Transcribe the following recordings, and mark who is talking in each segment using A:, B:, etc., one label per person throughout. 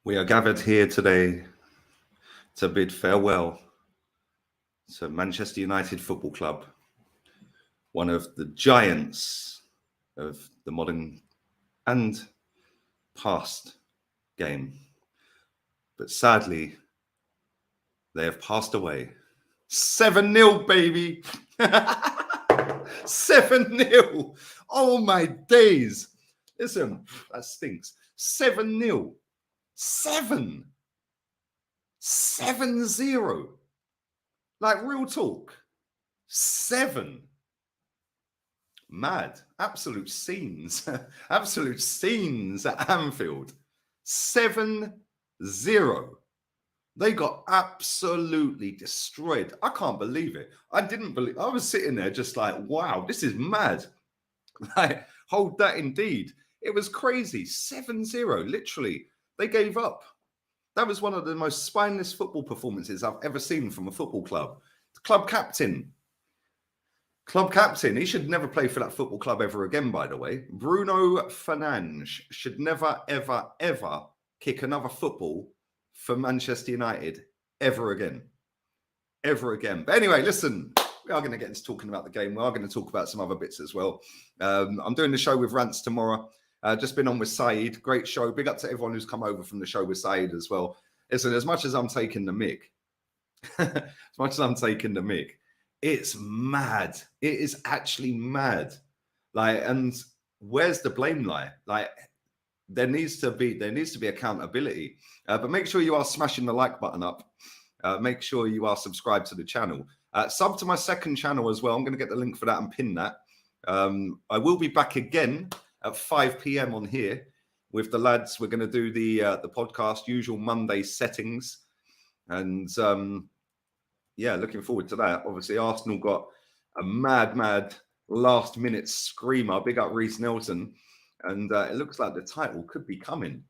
A: We are gathered here today to bid farewell to Manchester United Football Club, one of the giants of the modern and past game. But sadly, they have passed away. 7-0, baby. 7-0. Oh, my days. Listen, that stinks. 7-0. 7-0. Like, real talk. 7. Mad. Absolute scenes. Absolute scenes at Anfield. 7-0. They got absolutely destroyed. I can't believe it. I was sitting there just like, wow, this is mad. Like, hold that indeed. It was crazy. 7-0. Literally, they gave up. That was one of the most spineless football performances I've ever seen from a football club. The club captain. He should never play for that football club ever again, by the way. Bruno Fernandez should never, ever, ever kick another football for Manchester United ever again. Ever again. But anyway, listen, we are going to get into talking about the game. We are going to talk about some other bits as well. I'm doing the show with Rants tomorrow. Just been on with Saeed. Great show. Big up to everyone who's come over from the show with Saeed as well. Listen, as much as I'm taking the mick, it's mad. It is actually mad. Like, and where's the blame lie? Like, there needs to be accountability. But make sure you are smashing the like button up. Make sure you are subscribed to the channel. Sub to my second channel as well. I'm going to get the link for that and pin that. I will be back again at 5 p.m. on here with the lads. We're going to do the podcast, usual Monday settings. And yeah, looking forward to that. Obviously, Arsenal got a mad last-minute screamer. Big up Reece Nelson. And it looks like the title could be coming.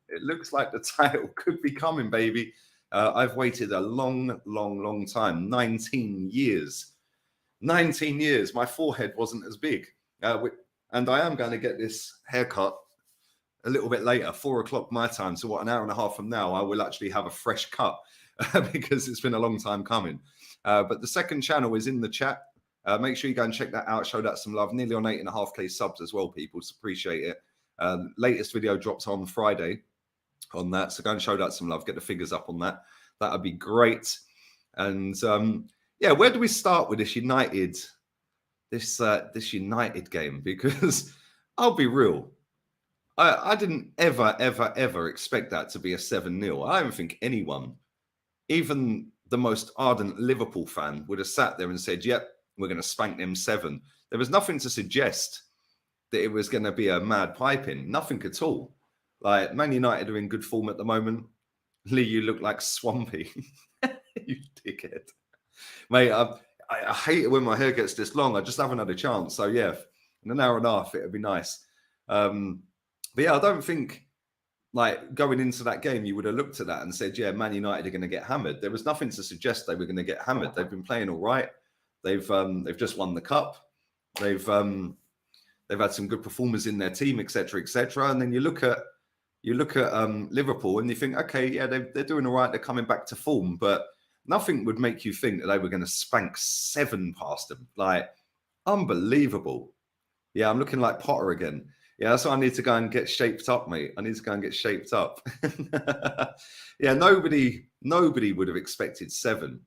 A: Baby. I've waited a long time. 19 years. 19 years. My forehead wasn't as big. And I am going to get this haircut a little bit later, 4 o'clock my time. So what, an hour and a half from now, I will actually have a fresh cut because it's been a long time coming. But the second channel is in the chat. Make sure you go and check that out. Show that some love. Nearly on 8.5K subs as well, people. So appreciate it. Latest video drops on Friday on that. So go and show that some love. Get the figures up on that. That would be great. And yeah, where do we start with this United game? Because I'll be real. I didn't ever expect that to be a 7-0. I don't think anyone, even the most ardent Liverpool fan, would have sat there and said, yep, we're going to spank them 7. There was nothing to suggest that it was going to be a mad piping. Nothing at all. Like, Man United are in good form at the moment. Lee, you look like Swampy. You dickhead. Mate, I hate it when my hair gets this long. I just haven't had a chance. So, yeah, in an hour and a half, it would be nice. But, yeah, I don't think, like, going into that game, you would have looked at that and said, yeah, Man United are going to get hammered. There was nothing to suggest they were going to get hammered. They've been playing all right. They've just won the cup. They've had some good performers in their team, etc., etc. And then you look at Liverpool and you think, okay, yeah, they're doing all right. They're coming back to form, but nothing would make you think that they were going to spank 7 past them. Like, unbelievable. Yeah, I'm looking like Potter again. Yeah, that's why I need to go and get shaped up, mate. I need to go and get shaped up. Yeah, nobody would have expected 7.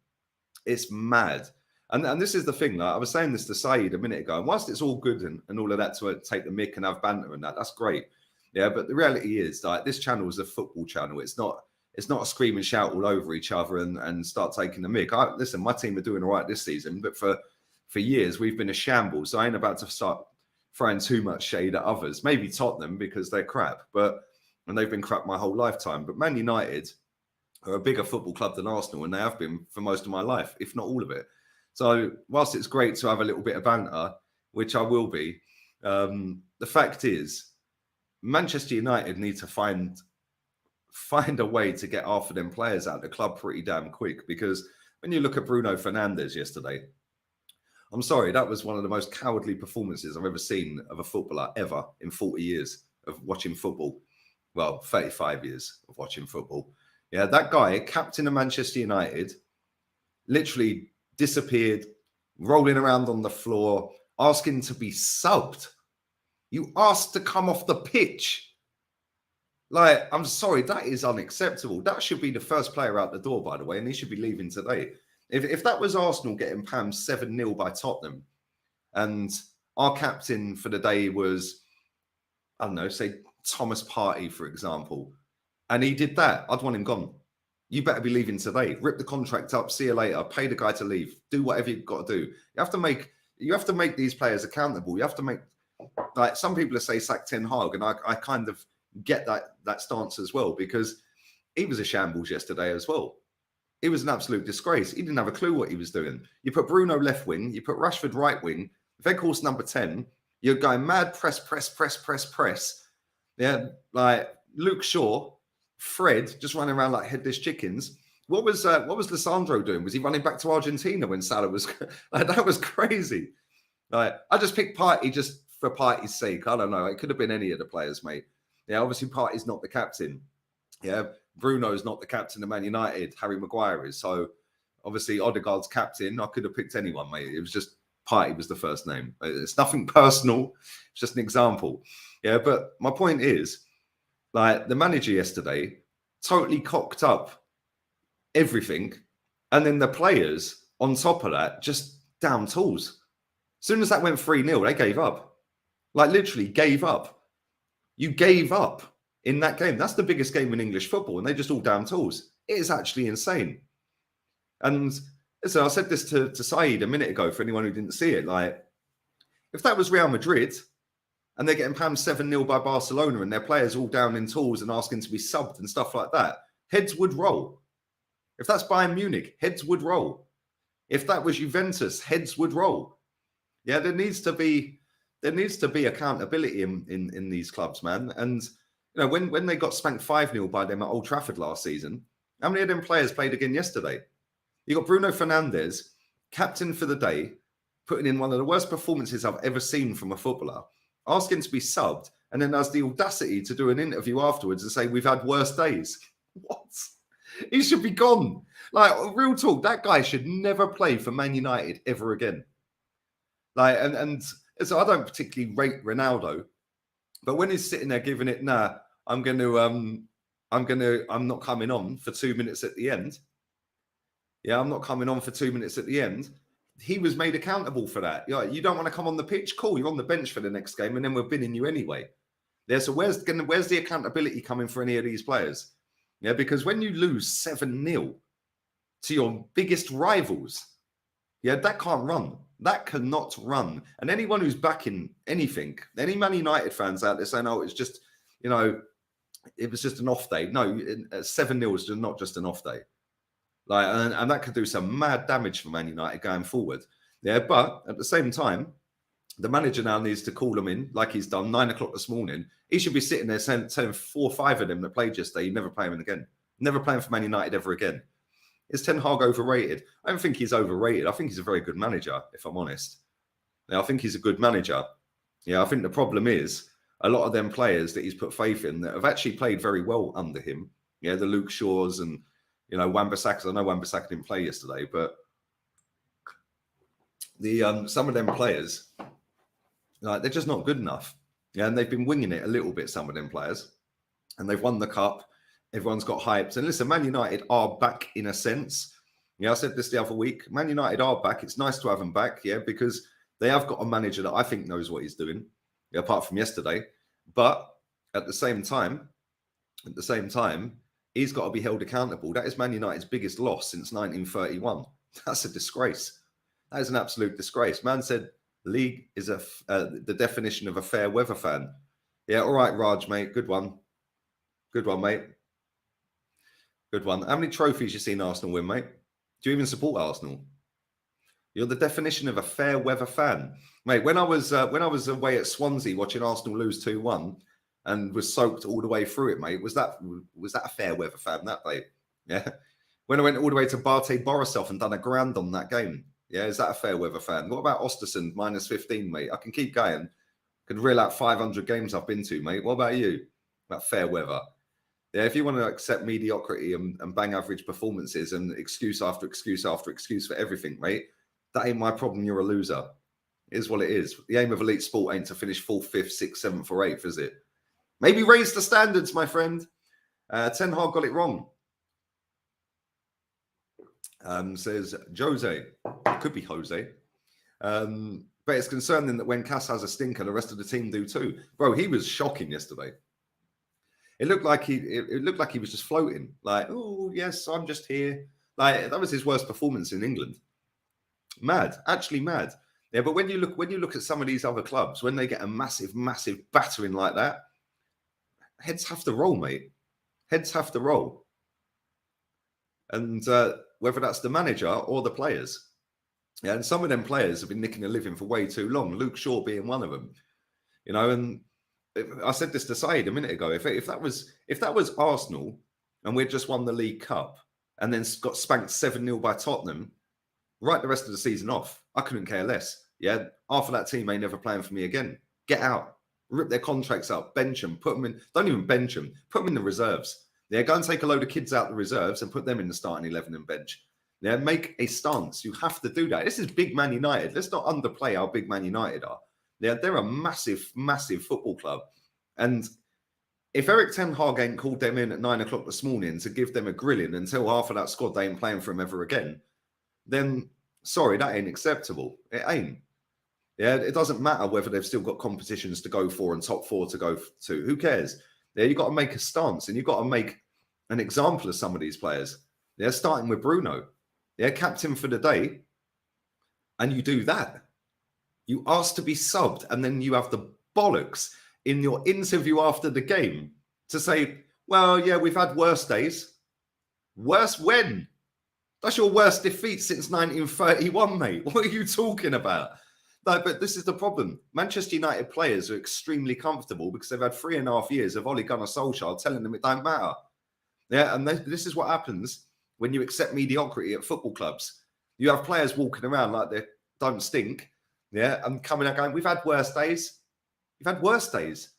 A: It's mad. And this is the thing. Like, I was saying this to Saeed a minute ago. And whilst it's all good and all of that to take the mick and have banter and that's great. Yeah, but the reality is, like, this channel is a football channel. It's not a scream and shout all over each other and start taking the mick. Listen, my team are doing all right this season, but for years we've been a shambles. So I ain't about to start throwing too much shade at others. Maybe Tottenham because they're crap, and they've been crap my whole lifetime. But Man United are a bigger football club than Arsenal, and they have been for most of my life, if not all of it. So whilst it's great to have a little bit of banter, which I will be, the fact is, Manchester United need to find a way to get half of them players out of the club pretty damn quick. Because when you look at Bruno Fernandez yesterday, I'm sorry, that was one of the most cowardly performances I've ever seen of a footballer ever in 40 years of watching football. Well, 35 years of watching football. Yeah, that guy, captain of Manchester United, literally disappeared, rolling around on the floor, asking to be subbed. You asked to come off the pitch. Like, I'm sorry, that is unacceptable. That should be the first player out the door, by the way, and he should be leaving today. If that was Arsenal getting pammed 7-0 by Tottenham, and our captain for the day was, I don't know, say Thomas Partey, for example, and he did that, I'd want him gone. You better be leaving today. Rip the contract up, see you later, pay the guy to leave, do whatever you've got to do. You have to make these players accountable. You have to make, like, some people say sack Ten Hag, and I kind of get that stance as well, because he was a shambles yesterday as well. He was an absolute disgrace. He didn't have a clue what he was doing. You put Bruno left wing, you put Rashford right wing, Weghorst number 10, you're going mad press. Yeah, like Luke Shaw, Fred just running around like headless chickens. What was Lissandro doing? Was he running back to Argentina when Salah was like, that was crazy. Like, I just picked Partey just for Partey's sake. I don't know. It could have been any of the players, mate. Yeah, obviously Partey's not the captain. Yeah, Bruno's not the captain of Man United. Harry Maguire is. So obviously Odegaard's captain. I could have picked anyone, mate. It was just Partey was the first name. It's nothing personal. It's just an example. Yeah, but my point is, like, the manager yesterday totally cocked up everything, and then the players on top of that just down tools. As soon as that went 3-0, they gave up. Like, literally gave up. You gave up in that game. That's the biggest game in English football, and they just all down tools. It is actually insane. And so I said this to Saeed a minute ago, for anyone who didn't see it. Like, if that was Real Madrid and they're getting pammed 7-0 by Barcelona and their players all down in tools and asking to be subbed and stuff like that, heads would roll. If that's Bayern Munich, heads would roll. If that was Juventus, heads would roll. Yeah, there needs to be accountability in these clubs, man. And you know, when they got spanked 5-0 by them at Old Trafford last season, how many of them players played again yesterday? You got Bruno Fernandez, captain for the day, putting in one of the worst performances I've ever seen from a footballer, asking to be subbed, and then has the audacity to do an interview afterwards and say, we've had worse days. What? He should be gone. Like, real talk, that guy should never play for Man United ever again. Like, and so I don't particularly rate Ronaldo, but when he's sitting there giving it, I'm not coming on for 2 minutes at the end. Yeah, I'm not coming on for 2 minutes at the end. He was made accountable for that. You don't want to come on the pitch? Cool, you're on the bench for the next game, and then we're binning you anyway. Yeah, so where's the accountability coming for any of these players? Yeah, because when you lose 7-0 to your biggest rivals, yeah, that can't run. That cannot run. And anyone who's backing anything, any Man United fans out there saying, oh, it's just, it was just an off day. No, 7-0 is not just an off day. Like, and that could do some mad damage for Man United going forward. Yeah, but at the same time, the manager now needs to call them in, like he's done 9 o'clock this morning. He should be sitting there telling 4 or 5 of them that played yesterday, you never play him again. Never play him for Man United ever again. Is Ten Hag overrated? I don't think he's overrated. I think he's a very good manager, if I'm honest. Now, I think he's a good manager. Yeah, I think the problem is a lot of them players that he's put faith in that have actually played very well under him. Yeah, the Luke Shaws and, Wan-Bissaka. I know Wan-Bissaka didn't play yesterday, but the some of them players, like, they're just not good enough. Yeah, and they've been winging it a little bit, some of them players. And they've won the cup. Everyone's got hyped. And listen, Man United are back in a sense. Yeah, I said this the other week. Man United are back. It's nice to have them back, yeah, because they have got a manager that I think knows what he's doing, yeah, apart from yesterday. But at the same time, he's got to be held accountable. That is Man United's biggest loss since 1931. That's a disgrace. That is an absolute disgrace. Man said league is the definition of a fair weather fan. Yeah, all right, Raj, mate. Good one. Good one, mate. Good one. How many trophies you seen Arsenal win, mate? Do you even support Arsenal? You're the definition of a fair weather fan, mate. When I was away at Swansea watching Arsenal lose 2-1 and was soaked all the way through it, mate, was that a fair weather fan that day? Yeah. When I went all the way to Bate Borisov and done a grand on that game, yeah, is that a fair weather fan? What about Ostersund -15, mate? I can keep going. Could reel out 500 games I've been to, mate. What about you? About fair weather? Yeah, if you want to accept mediocrity and bang average performances and excuse after excuse after excuse for everything, mate, that ain't my problem. You're a loser. It is what it is. The aim of elite sport ain't to finish 4th, 5th, 6th, 7th, or 8th, is it? Maybe raise the standards, my friend. Ten Hag got it wrong. Says Jose. It could be Jose. But it's concerning that when Cass has a stinker, the rest of the team do too. Bro, he was shocking yesterday. It looked like he was just floating. Like, oh yes, I'm just here. Like that was his worst performance in England. Mad, actually mad. Yeah, but when you look at some of these other clubs, when they get a massive battering like that, heads have to roll, mate. Heads have to roll. And whether that's the manager or the players. Yeah, and some of them players have been nicking a living for way too long. Luke Shaw being one of them. You know, and I said this to Said a minute ago. If that was Arsenal and we'd just won the League Cup and then got spanked 7-0 by Tottenham, write the rest of the season off. I couldn't care less. Yeah, half of that team ain't never playing for me again. Get out. Rip their contracts up. Bench them. Put them in. Don't even bench them. Put them in the reserves. Yeah, go and take a load of kids out the reserves and put them in the starting 11 and bench. Yeah, make a stance. You have to do that. This is big Man United. Let's not underplay how big Man United are. Yeah, they're a massive football club. And if Eric Ten Hag ain't called them in at 9 o'clock this morning to give them a grilling and tell half of that squad they ain't playing for him ever again, then sorry, that ain't acceptable. It ain't. Yeah, it doesn't matter whether they've still got competitions to go for and top 4 to go to. Who cares? Yeah, you've got to make a stance and you've got to make an example of some of these players. Yeah, starting with Bruno. Yeah, captain for the day. And you do that. You ask to be subbed and then you have the bollocks in your interview after the game to say, well, yeah, we've had worse days. Worse when? That's your worst defeat since 1931, mate. What are you talking about? No, but this is the problem. Manchester United players are extremely comfortable because they've had 3.5 years of Ole Gunnar Solskjaer telling them it don't matter. Yeah, and this is what happens when you accept mediocrity at football clubs. You have players walking around like they don't stink, yeah, and coming out going, we've had worse days. You've had worse days.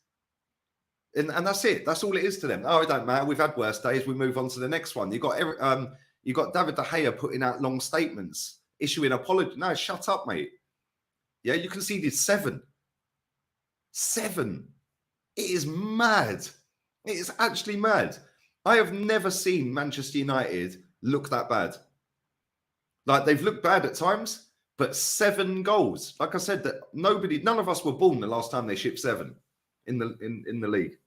A: And that's it. That's all it is to them. Oh, it don't matter. We've had worse days. We move on to the next one. You got David De Gea putting out long statements, issuing apologies. No, shut up, mate. Yeah, you conceded 7. 7. It is mad. It is actually mad. I have never seen Manchester United look that bad. Like, they've looked bad at times, but 7 goals. Like I said, that none of us were born the last time they shipped 7 in the league.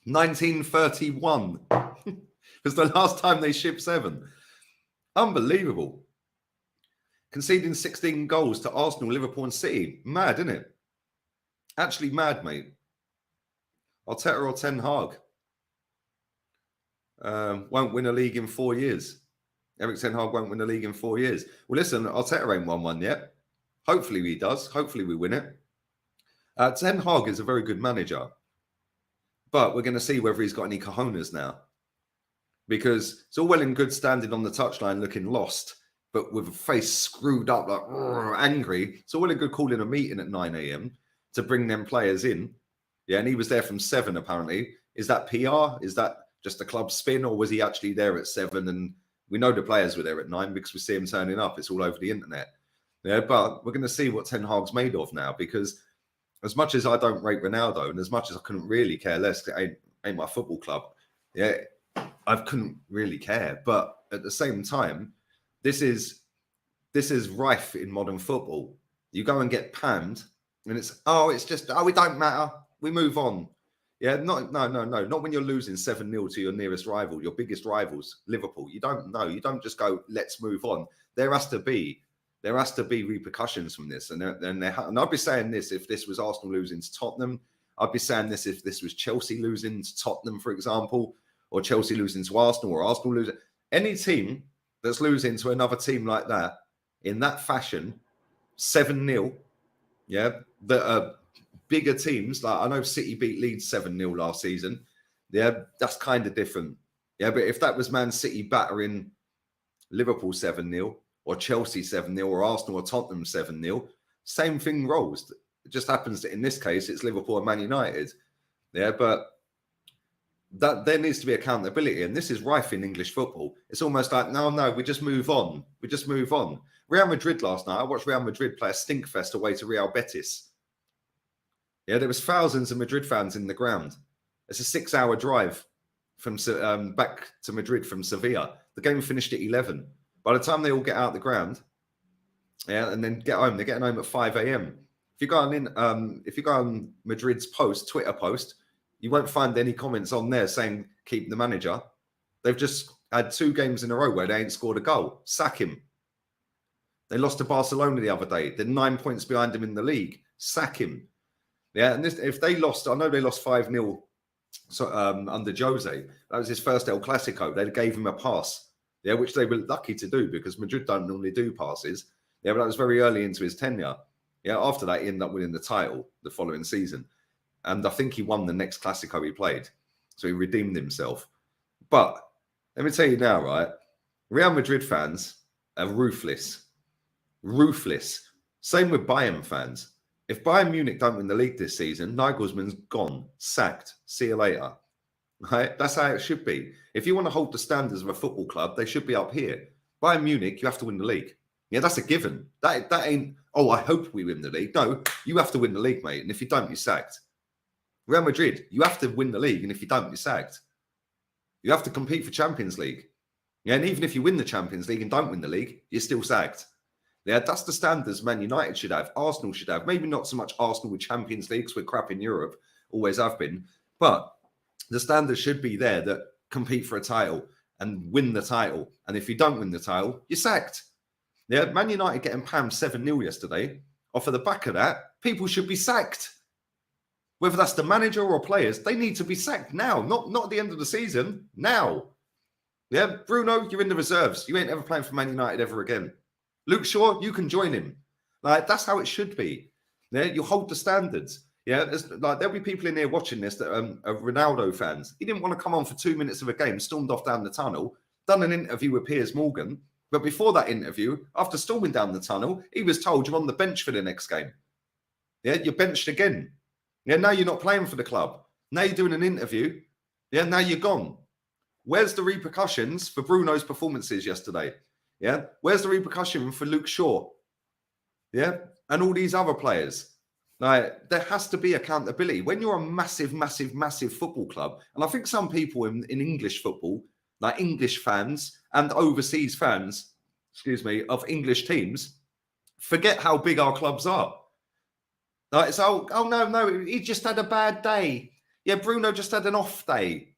A: 1931 was the last time they shipped 7. Unbelievable. Conceding 16 goals to Arsenal, Liverpool and City. Mad, isn't it? Actually mad, mate. Arteta or Ten Hag. Won't win a league in 4 years. Eric Ten Hag won't win a league in 4 years. Well, listen, Arteta ain't won one yet. Hopefully he does. Hopefully we win it. Ten Hag is a very good manager. But we're going to see whether he's got any cojones now. Because it's all well and good standing on the touchline looking lost, but with a face screwed up, like angry. It's all well and good calling a meeting at 9 a.m. to bring them players in. Yeah, and he was there from 7, apparently. Is that PR? Is that just a club spin? Or was he actually there at 7? And we know the players were there at 9 because we see him turning up. It's all over the internet. Yeah, but we're going to see what Ten Hag's made of now, because as much as I don't rate Ronaldo and as much as I couldn't really care less, it ain't my football club. Yeah, I couldn't really care. But at the same time, this is rife in modern football. You go and get panned, and it don't matter. We move on. Yeah, no. Not when you're losing 7-0 to your nearest rival, your biggest rivals, Liverpool. You don't know. You don't just go, let's move on. There has to be repercussions from this. And I'd be saying this if this was Arsenal losing to Tottenham. I'd be saying this if this was Chelsea losing to Tottenham, for example, or Chelsea losing to Arsenal, or Arsenal losing. Any team that's losing to another team like that in that fashion, 7-0, yeah, that are bigger teams. Like I know City beat Leeds 7-0 last season. Yeah, that's kind of different. Yeah, but if that was Man City battering Liverpool 7-0, or Chelsea 7-0, or Arsenal or Tottenham 7-0, same thing rolls. It just happens that in this case, it's Liverpool and Man United. Yeah, but that there needs to be accountability, and this is rife in English football. It's almost like, no, we just move on. We just move on. Real Madrid last night, I watched Real Madrid play a stinkfest away to Real Betis. Yeah, there was thousands of Madrid fans in the ground. It's a 6-hour drive from back to Madrid from Sevilla. The game finished at 11. By the time they all get out the ground, yeah, and then get home, they're getting home at 5 a.m. If you go on Madrid's Twitter post, you won't find any comments on there saying keep the manager. They've just had 2 games in a row where they ain't scored a goal. Sack him. They lost to Barcelona the other day. They're 9 points behind him in the league. Sack him. Yeah, and if they lost, I know they lost 5-0 under Jose. That was his first El Clasico. They gave him a pass, yeah, which they were lucky to do because Madrid don't normally do passes. Yeah, but that was very early into his tenure. Yeah, after that, he ended up winning the title the following season. And I think he won the next Clasico he played. So he redeemed himself. But let me tell you now, right? Real Madrid fans are ruthless. Ruthless. Same with Bayern fans. If Bayern Munich don't win the league this season, Nagelsmann's gone, sacked. See you later. Right? That's how it should be. If you want to hold the standards of a football club, they should be up here. Bayern Munich, you have to win the league. Yeah, that's a given. That ain't, oh, I hope we win the league. No, you have to win the league, mate. And if you don't, you're sacked. Real Madrid, you have to win the league. And if you don't, you're sacked. You have to compete for Champions League. Yeah, and even if you win the Champions League and don't win the league, you're still sacked. Yeah, that's the standards Man United should have, Arsenal should have. Maybe not so much Arsenal with Champions Leagues, we're crap in Europe, always have been. But the standards should be there that compete for a title and win the title. And if you don't win the title, you're sacked. Yeah, Man United getting pammed 7-0 yesterday. Off of the back of that, people should be sacked. Whether that's the manager or players, they need to be sacked now, not at the end of the season, now. Yeah, Bruno, you're in the reserves. You ain't ever playing for Man United ever again. Luke Shaw, you can join him. Like, that's how it should be. Yeah, you hold the standards. Yeah, there'll be people in here watching this that are Ronaldo fans. He didn't want to come on for 2 minutes of a game, stormed off down the tunnel, done an interview with Piers Morgan. But before that interview, after storming down the tunnel, he was told you're on the bench for the next game. Yeah, you're benched again. Yeah, now you're not playing for the club. Now you're doing an interview. Yeah, now you're gone. Where's the repercussions for Bruno's performances yesterday? Yeah, where's the repercussion for Luke Shaw? Yeah, and all these other players. Like, there has to be accountability. When you're a massive, massive, massive football club, and I think some people in English football, like English fans and overseas fans, of English teams, forget how big our clubs are. Like, it's, oh no, he just had a bad day. Yeah, Bruno just had an off day.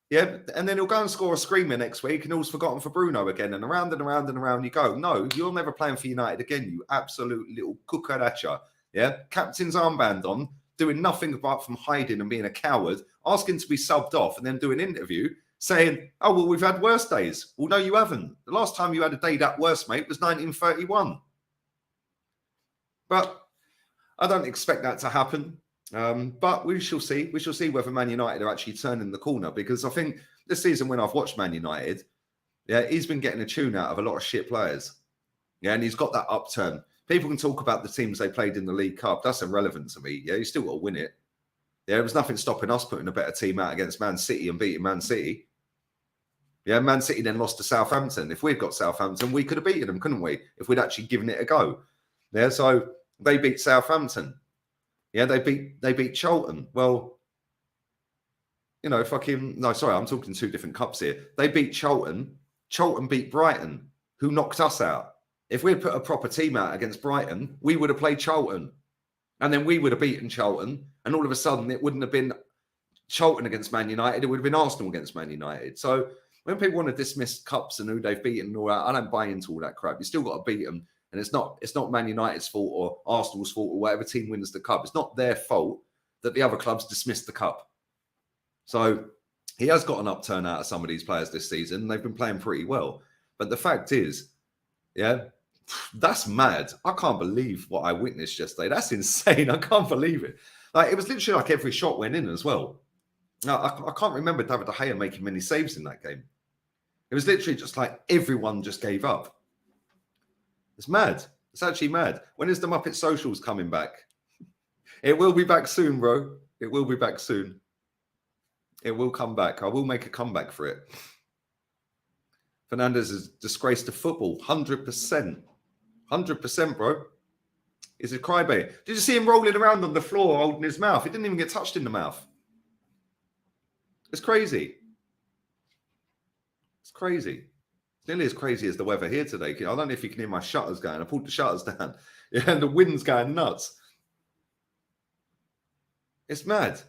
A: Yeah, and then he'll go and score a screamer next week and all's forgotten for Bruno again. And around and around and around you go. No, you're never playing for United again, you absolute little cucaracha. Yeah, captain's armband on, doing nothing apart from hiding and being a coward, asking to be subbed off and then do an interview saying, oh, well, we've had worse days. Well, no, you haven't. The last time you had a day that worse, mate, was 1931. But I don't expect that to happen. But we shall see. We shall see whether Man United are actually turning the corner, because I think this season when I've watched Man United, yeah, he's been getting a tune out of a lot of shit players. Yeah, and he's got that upturn. People can talk about the teams they played in the League Cup. That's irrelevant to me. Yeah, you still got to win it. Yeah, there was nothing stopping us putting a better team out against Man City and beating Man City. Yeah, Man City then lost to Southampton. If we'd got Southampton, we could have beaten them, couldn't we? If we'd actually given it a go. Yeah, so they beat Southampton. Yeah, they beat Charlton. Well, you know, I'm talking 2 different cups here. They beat Charlton. Charlton beat Brighton, who knocked us out. If we had put a proper team out against Brighton, we would have played Charlton. And then we would have beaten Charlton. And all of a sudden, it wouldn't have been Charlton against Man United. It would have been Arsenal against Man United. So when people want to dismiss cups and who they've beaten and all that, I don't buy into all that crap. You still got to beat them. And it's not Man United's fault or Arsenal's fault or whatever team wins the cup. It's not their fault that the other clubs dismissed the cup. So he has got an upturn out of some of these players this season. They've been playing pretty well. But the fact is, yeah, that's mad. I can't believe what I witnessed yesterday. That's insane. I can't believe it. Like, it was literally like every shot went in as well. Now, I can't remember David De Gea making many saves in that game. It was literally just like everyone just gave up. It's mad. It's actually mad. When is the Muppet Socials coming back? It will be back soon, bro. It will be back soon. It will come back. I will make a comeback for it. Fernandez is disgrace to football. 100%. 100%, bro. He's a crybaby. Did you see him rolling around on the floor holding his mouth? He didn't even get touched in the mouth. It's crazy. It's crazy. It's nearly as crazy as the weather here today. I don't know if you can hear my shutters going. I pulled the shutters down. Yeah, and the wind's going nuts. It's mad.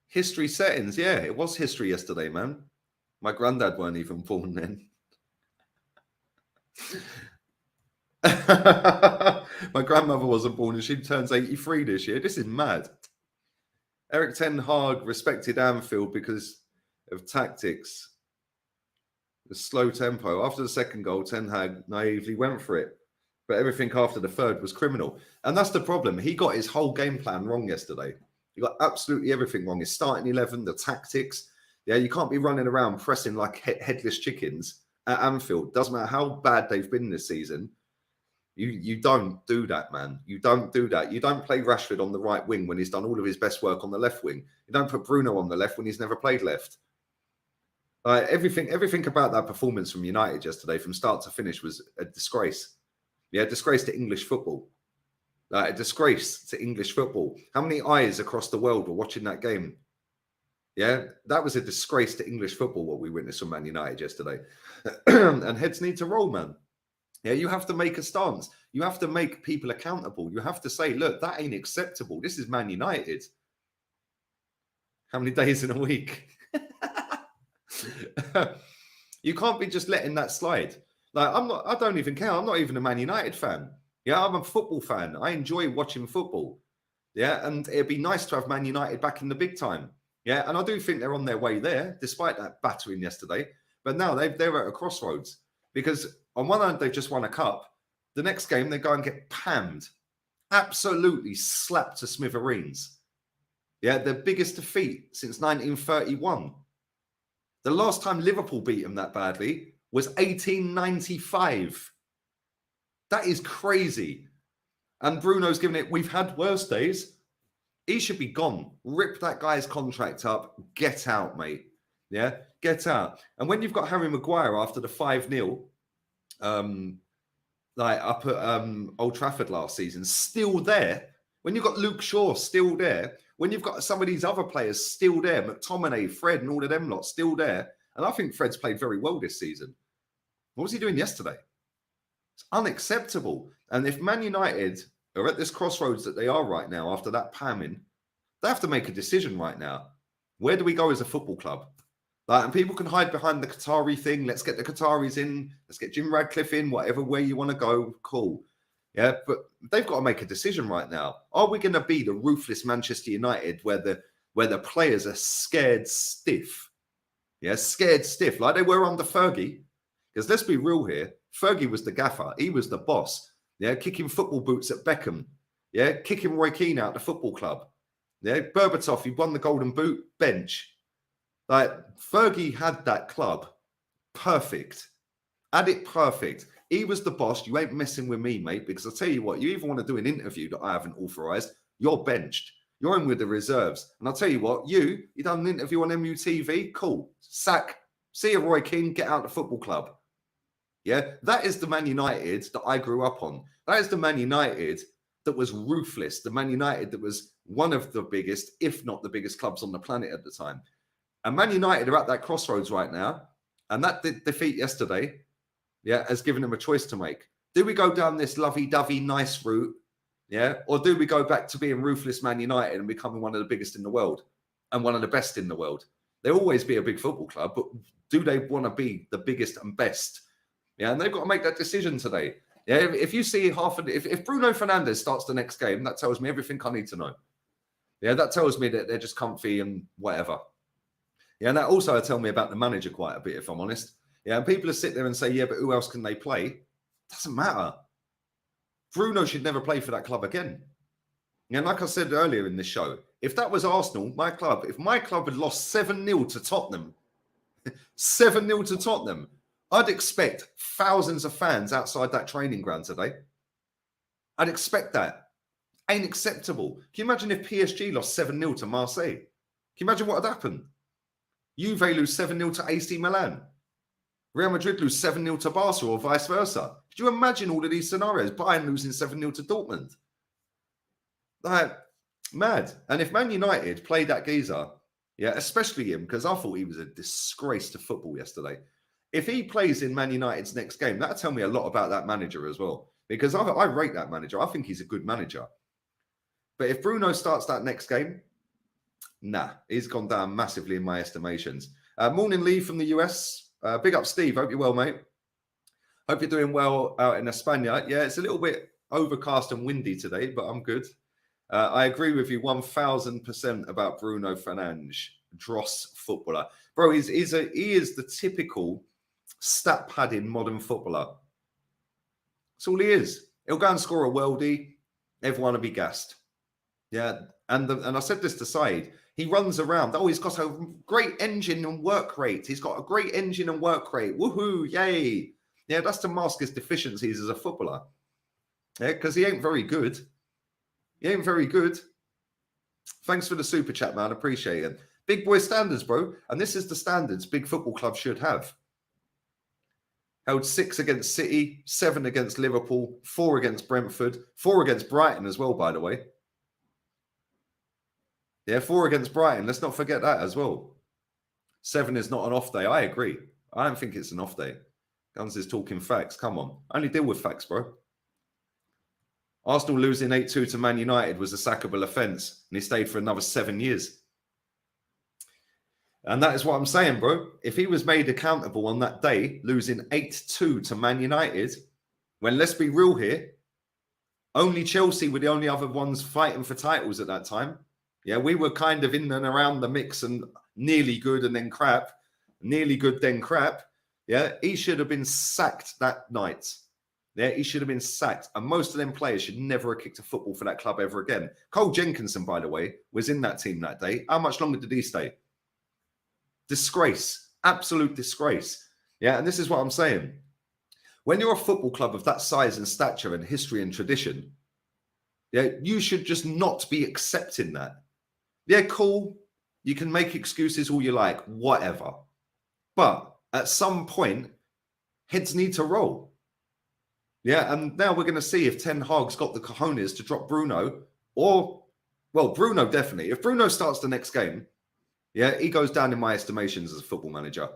A: History settings. Yeah, it was history yesterday, man. My granddad weren't even born then. My grandmother wasn't born and she turns 83 this year. This is mad. Eric Ten Hag respected Anfield because of tactics. The slow tempo. After the second goal, Ten Hag naively went for it. But everything after the third was criminal. And that's the problem. He got his whole game plan wrong yesterday. He got absolutely everything wrong. His starting 11, the tactics. Yeah, you can't be running around pressing like headless chickens at Anfield. Doesn't matter how bad they've been this season. You don't do that, man. You don't do that. You don't play Rashford on the right wing when he's done all of his best work on the left wing. You don't put Bruno on the left when he's never played left. Everything about that performance from United yesterday, from start to finish, was a disgrace. Yeah, disgrace to English football. A disgrace to English football. How many eyes across the world were watching that game? Yeah, that was a disgrace to English football, what we witnessed from Man United yesterday. And heads need to roll, man. Yeah, you have to make a stance. You have to make people accountable. You have to say, look, that ain't acceptable. This is Man United. How many days in a week? You can't be just letting that slide. Like, I don't even care. I'm not even a Man United fan. Yeah, I'm a football fan. I enjoy watching football. Yeah, and it'd be nice to have Man United back in the big time. Yeah, and I do think they're on their way there, despite that battering yesterday. But now they're at a crossroads. Because on one hand, they've just won a cup. The next game, they go and get pammed. Absolutely slapped to smithereens. Yeah, their biggest defeat since 1931. The last time Liverpool beat them that badly was 1895. That is crazy. And Bruno's given it, we've had worse days. He should be gone. Rip that guy's contract up. Get out, mate. Yeah, get out. And when you've got Harry Maguire after the 5-0, like up at Old Trafford last season, still there. When you've got Luke Shaw still there, when you've got some of these other players still there, McTominay, Fred, and all of them lot still there, and I think Fred's played very well this season. What was he doing yesterday? It's unacceptable. And if Man United are at this crossroads that they are right now after that pamming, they have to make a decision right now. Where do we go as a football club? Like, and people can hide behind the Qatari thing. Let's get the Qataris in. Let's get Jim Radcliffe in. Whatever way you want to go, cool. Yeah, but they've got to make a decision right now. Are we going to be the ruthless Manchester United where the players are scared stiff? Yeah, scared stiff, like they were under Fergie. Because let's be real here, Fergie was the gaffer. He was the boss. Yeah, kicking football boots at Beckham. Yeah, kicking Roy Keane out the football club. Yeah, Berbatov, he won the Golden Boot, bench. Like, Fergie had that club perfect. Had it perfect. He was the boss. You ain't messing with me, mate, because I'll tell you what, you even want to do an interview that I haven't authorised, you're benched. You're in with the reserves. And I'll tell you what, you done an interview on MUTV, cool. Sack. See you, Roy Keane, get out the football club. Yeah, that is the Man United that I grew up on. That is the Man United that was ruthless. The Man United that was one of the biggest, if not the biggest clubs on the planet at the time. And Man United are at that crossroads right now. And that defeat yesterday, yeah, has given them a choice to make. Do we go down this lovey-dovey nice route? Yeah. Or do we go back to being ruthless Man United and becoming one of the biggest in the world and one of the best in the world? They'll always be a big football club, but do they want to be the biggest and best? Yeah. And they've got to make that decision today. Yeah. If you see if Bruno Fernandez starts the next game, that tells me everything I need to know. Yeah. That tells me that they're just comfy and whatever. Yeah. And that also tell me about the manager quite a bit, if I'm honest. Yeah. And people will sit there and say, yeah, but who else can they play? Doesn't matter. Bruno should never play for that club again. And like I said earlier in this show, if that was Arsenal, my club, if my club had lost 7-0 to Tottenham, 7-0 to Tottenham, I'd expect thousands of fans outside that training ground today. I'd expect that. Ain't acceptable. Can you imagine if PSG lost 7-0 to Marseille? Can you imagine what had happened? Juve lose 7-0 to AC Milan. Real Madrid lose 7-0 to Barca or vice versa. Could you imagine all of these scenarios? Bayern losing 7-0 to Dortmund. Like, mad. And if Man United played that geezer, yeah, especially him, because I thought he was a disgrace to football yesterday. If he plays in Man United's next game, that'll tell me a lot about that manager as well. Because I rate that manager. I think he's a good manager. But if Bruno starts that next game, nah, he's gone down massively in my estimations. Morning, Lee from the US. Big up, Steve. Hope you're well, mate. Hope you're doing well out in España. Yeah, it's a little bit overcast and windy today, but I'm good. I agree with you 1,000% about Bruno Fernandez, dross footballer. Bro, he is the typical stat padding modern footballer. That's all he is. He'll go and score a worldie. Everyone will be gassed. Yeah, and I said this to Said. He runs around. Oh, he's got a great engine and work rate. He's got a great engine and work rate. Woohoo, yay. Yeah, that's to mask his deficiencies as a footballer. Yeah, because he ain't very good. He ain't very good. Thanks for the super chat, man. Appreciate it. Big boy standards, bro. And this is the standards big football clubs should have. Held 6 against City, 7 against Liverpool, 4 against Brentford, 4 against Brighton as well, by the way. Yeah, 4 against Brighton. Let's not forget that as well. 7 is not an off day. I agree. I don't think it's an off day. Guns is talking facts. Come on. Only deal with facts, bro. Arsenal losing 8-2 to Man United was a sackable offence, and he stayed for another 7 years. And that is what I'm saying, bro. If he was made accountable on that day, losing 8-2 to Man United, when, let's be real here, only Chelsea were the only other ones fighting for titles at that time. Yeah, we were kind of in and around the mix and nearly good and then crap. Nearly good, then crap. Yeah, he should have been sacked that night. Yeah, he should have been sacked. And most of them players should never have kicked a football for that club ever again. Cole Jenkinson, by the way, was in that team that day. How much longer did he stay? Disgrace. Absolute disgrace. Yeah, and this is what I'm saying. When you're a football club of that size and stature and history and tradition, yeah, you should just not be accepting that. Yeah, cool. You can make excuses all you like, whatever. But at some point, heads need to roll. Yeah, and now we're going to see if Ten Hag's got the cojones to drop Bruno or, well, Bruno definitely. If Bruno starts the next game, yeah, he goes down in my estimations as a football manager.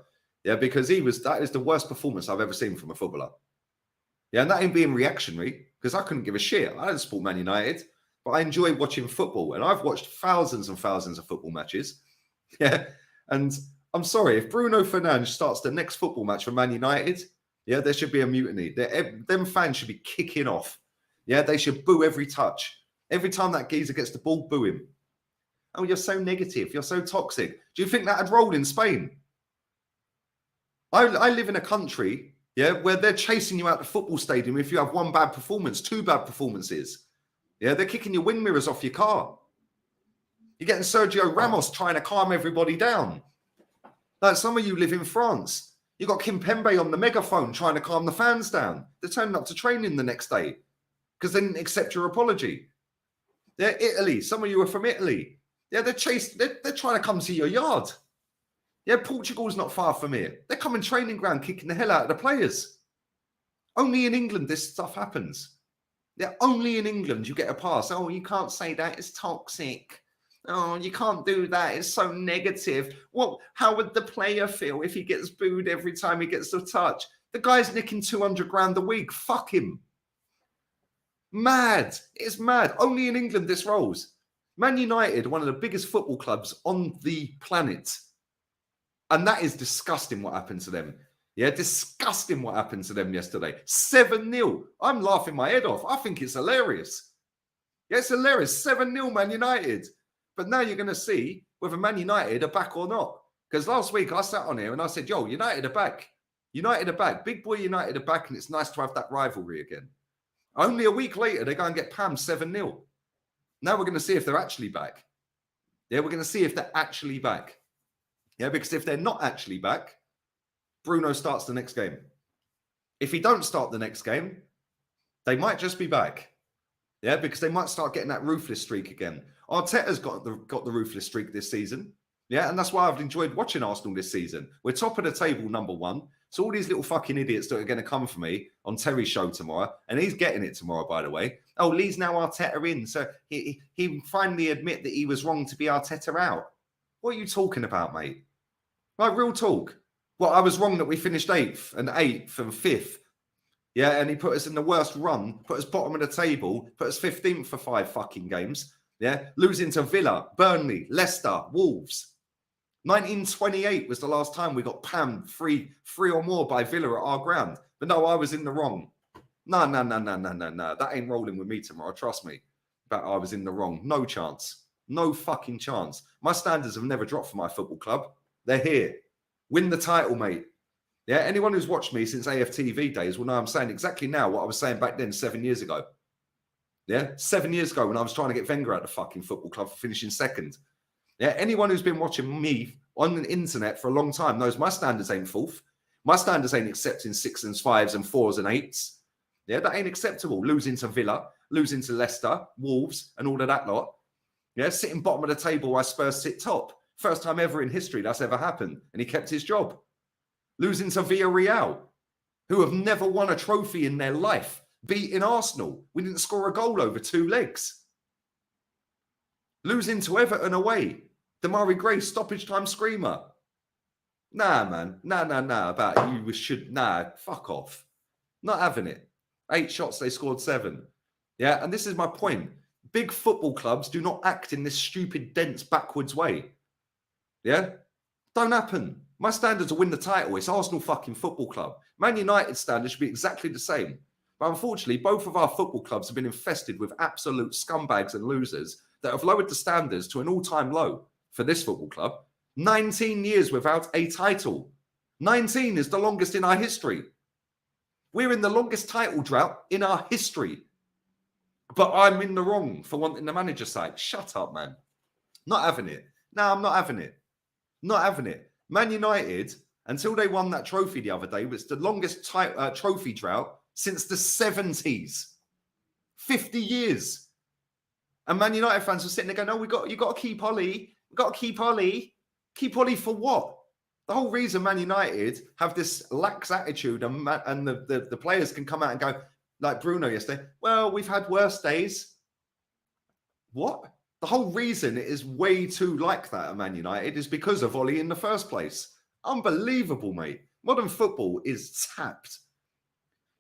A: Yeah, because that is the worst performance I've ever seen from a footballer. Yeah, and that ain't being reactionary because I couldn't give a shit. I don't support Man United, but I enjoy watching football. And I've watched thousands and thousands of football matches. Yeah, and I'm sorry, if Bruno Fernandez starts the next football match for Man United, yeah, there should be a mutiny. Them fans should be kicking off. Yeah, they should boo every touch. Every time that geezer gets the ball, boo him. Oh, you're so negative. You're so toxic. Do you think that had rolled in Spain? I live in a country, yeah, where they're chasing you out the football stadium if you have one bad performance, 2 bad performances. Yeah, they're kicking your wind mirrors off your car. You're getting Sergio Ramos trying to calm everybody down. Like some of you live in France. You got Kim Pembe on the megaphone trying to calm the fans down. They're turning up to training the next day because they didn't accept your apology. They're Italy. Some of you are from Italy. Yeah, they're trying to come to your yard. Yeah, Portugal's not far from here. They're coming training ground, kicking the hell out of the players. Only in England this stuff happens. Yeah, only in England you get a pass. Oh, you can't say that. It's toxic. Oh, you can't do that. It's so negative. Well, how would the player feel if he gets booed every time he gets a touch? The guy's nicking 200 grand a week. Fuck him. Mad. It's mad. Only in England this rolls. Man United, one of the biggest football clubs on the planet. And that is disgusting what happened to them. Yeah, disgusting what happened to them yesterday. 7-0. I'm laughing my head off. I think it's hilarious. Yeah, it's hilarious. 7-0 Man United. But now you're going to see whether Man United are back or not. Because last week I sat on here and I said, yo, United are back. United are back. Big boy United are back, and it's nice to have that rivalry again. Only a week later, they go and get pammed 7-0. Now we're going to see if they're actually back. Yeah, we're going to see if they're actually back. Yeah, because if they're not actually back, Bruno starts the next game. If he don't start the next game, they might just be back. Yeah, because they might start getting that ruthless streak again. Arteta's got the ruthless streak this season. Yeah, and that's why I've enjoyed watching Arsenal this season. We're top of the table, number one. So all these little fucking idiots that are going to come for me on Terry's show tomorrow, and he's getting it tomorrow, by the way. Oh, Lee's now Arteta in, so he finally admit that he was wrong to be Arteta out. What are you talking about, mate? Like, real talk. Well, I was wrong that we finished 8th and 5th. Yeah, and he put us in the worst run, put us bottom of the table, put us 15th for 5 fucking games. Yeah, losing to Villa, Burnley, Leicester, Wolves. 1928 was the last time we got pammed three or more by Villa at our ground. But no, I was in the wrong. No. That ain't rolling with me tomorrow. Trust me. But I was in the wrong. No chance. No fucking chance. My standards have never dropped for my football club. They're here. Win the title, mate. Yeah, anyone who's watched me since AFTV days will know I'm saying exactly now what I was saying back then 7 years ago. Yeah, 7 years ago when I was trying to get Wenger out of the fucking football club for finishing second. Yeah, anyone who's been watching me on the internet for a long time knows my standards ain't fourth. My standards ain't accepting 6s and 5s and 4s and 8s. Yeah, that ain't acceptable. Losing to Villa, losing to Leicester, Wolves, and all of that lot. Yeah, sitting bottom of the table while Spurs sit top. First time ever in history that's ever happened. And he kept his job. Losing to Villarreal, who have never won a trophy in their life. Beating Arsenal. We didn't score a goal over 2 legs. Losing to Everton away. Damari Gray, stoppage time screamer. Nah, man. Nah. About you should. Nah, fuck off. Not having it. 8 shots, they scored 7. Yeah, and this is my point. Big football clubs do not act in this stupid, dense, backwards way. Yeah? Don't happen. My standard to win the title, it's Arsenal fucking Football Club. Man United standard should be exactly the same. But unfortunately, both of our football clubs have been infested with absolute scumbags and losers that have lowered the standards to an all-time low for this football club. 19 years without a title. 19 is the longest in our history. We're in the longest title drought in our history. But I'm in the wrong for wanting the manager side. Shut up, man. Not having it. No, I'm not having it. Not having it. Man United, until they won that trophy the other day, was the longest trophy drought since the 70s. 50 years. And Man United fans were sitting there going, no, you got to keep Ollie. We've got to keep Ollie. Keep Ollie for what? The whole reason Man United have this lax attitude and the players can come out and go, like Bruno yesterday, well, we've had worse days. What? The whole reason it is way too like that at Man United is because of Ollie in the first place. Unbelievable, mate. Modern football is tapped.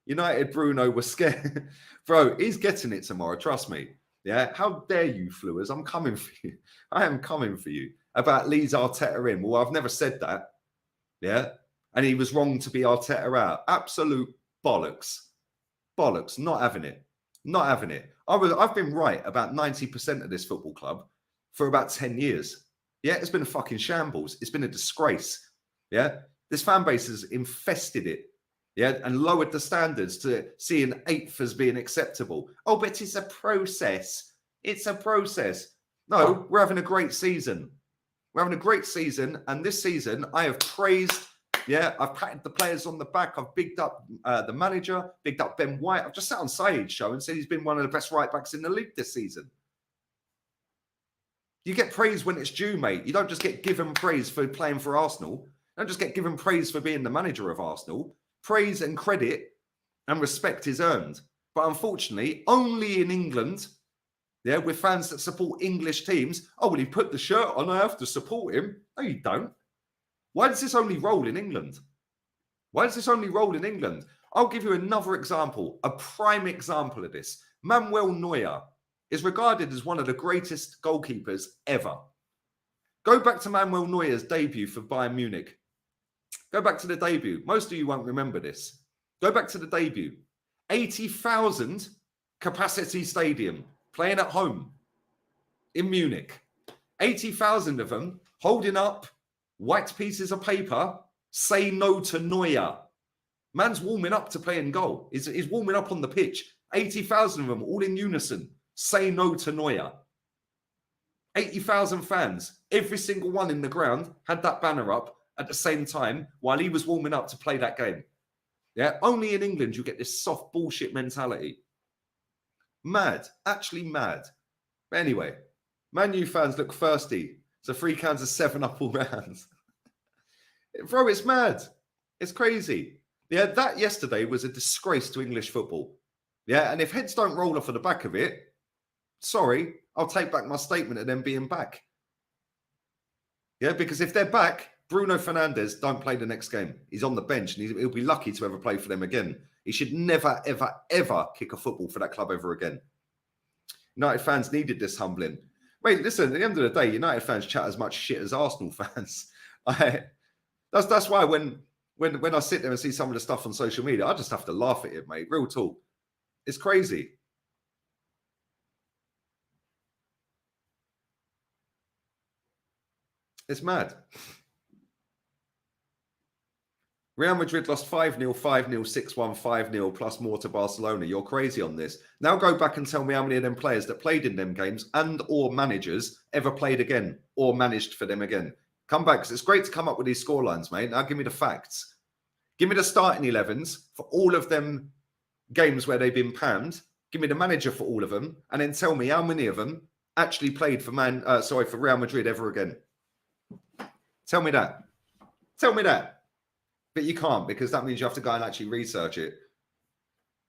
A: United Bruno was scared. Bro, he's getting it tomorrow, trust me. Yeah, how dare you, Fluers? I'm coming for you. I am coming for you. About Lee's Arteta in. Well, I've never said that. Yeah, and he was wrong to be Arteta out. Absolute bollocks. Bollocks. Not having it. Not having it. I've been right about 90% of this football club for about 10 years. Yeah, it's been a fucking shambles. It's been a disgrace. Yeah, this fan base has infested it. Yeah, and lowered the standards to seeing 8th as being acceptable. Oh, but it's a process. It's a process. No, we're having a great season. We're having a great season. And this season, I have praised, I've patted the players on the back. I've bigged up the manager, bigged up Ben White. I've just sat on Saeed's show and said he's been one of the best right-backs in the league this season. You get praise when it's due, mate. You don't just get given praise for playing for Arsenal. You don't just get given praise for being the manager of Arsenal. Praise and credit and respect is earned. But unfortunately, only in England, with fans that support English teams, oh, well, he put the shirt on, I have to support him. No, you don't. Why does this only roll in England? Why does this only roll in England? I'll give you another example, a prime example of this. Manuel Neuer is regarded as one of the greatest goalkeepers ever. Go back to Manuel Neuer's debut for Bayern Munich. Go back to the debut. Most of you won't remember this. Go back to the debut. 80,000 capacity stadium, playing at home in Munich. 80,000 of them holding up white pieces of paper, say no to Neuer. Man's warming up to play in goal. He's warming up on the pitch. 80,000 of them all in unison, say no to Neuer. 80,000 fans, every single one in the ground had that banner up at the same time while he was warming up to play that game. Yeah, only in England you get this soft bullshit mentality. Mad, actually mad. But anyway, Man U fans look thirsty. So 3 cans of 7-Up all round. Bro, it's mad. It's crazy. Yeah, that yesterday was a disgrace to English football. Yeah, and if heads don't roll off of the back of it, sorry, I'll take back my statement of them being back. Yeah, because if they're back, Bruno Fernandez don't play the next game. He's on the bench and he'll be lucky to ever play for them again. He should never, ever, ever kick a football for that club ever again. United fans needed this humbling. Wait, listen, at the end of the day, United fans chat as much shit as Arsenal fans. That's why when I sit there and see some of the stuff on social media, I just have to laugh at it, mate. Real talk. It's crazy. It's mad. Real Madrid lost 5-0, 5-0, 6-1, 5-0, plus more to Barcelona. You're crazy on this. Now go back and tell me how many of them players that played in them games and or managers ever played again or managed for them again. Come back, because it's great to come up with these scorelines, mate. Now give me the facts. Give me the starting 11s for all of them games where they've been panned. Give me the manager for all of them, and then tell me how many of them actually played for Real Madrid ever again. Tell me that. Tell me that. But you can't, because that means you have to go and actually research it,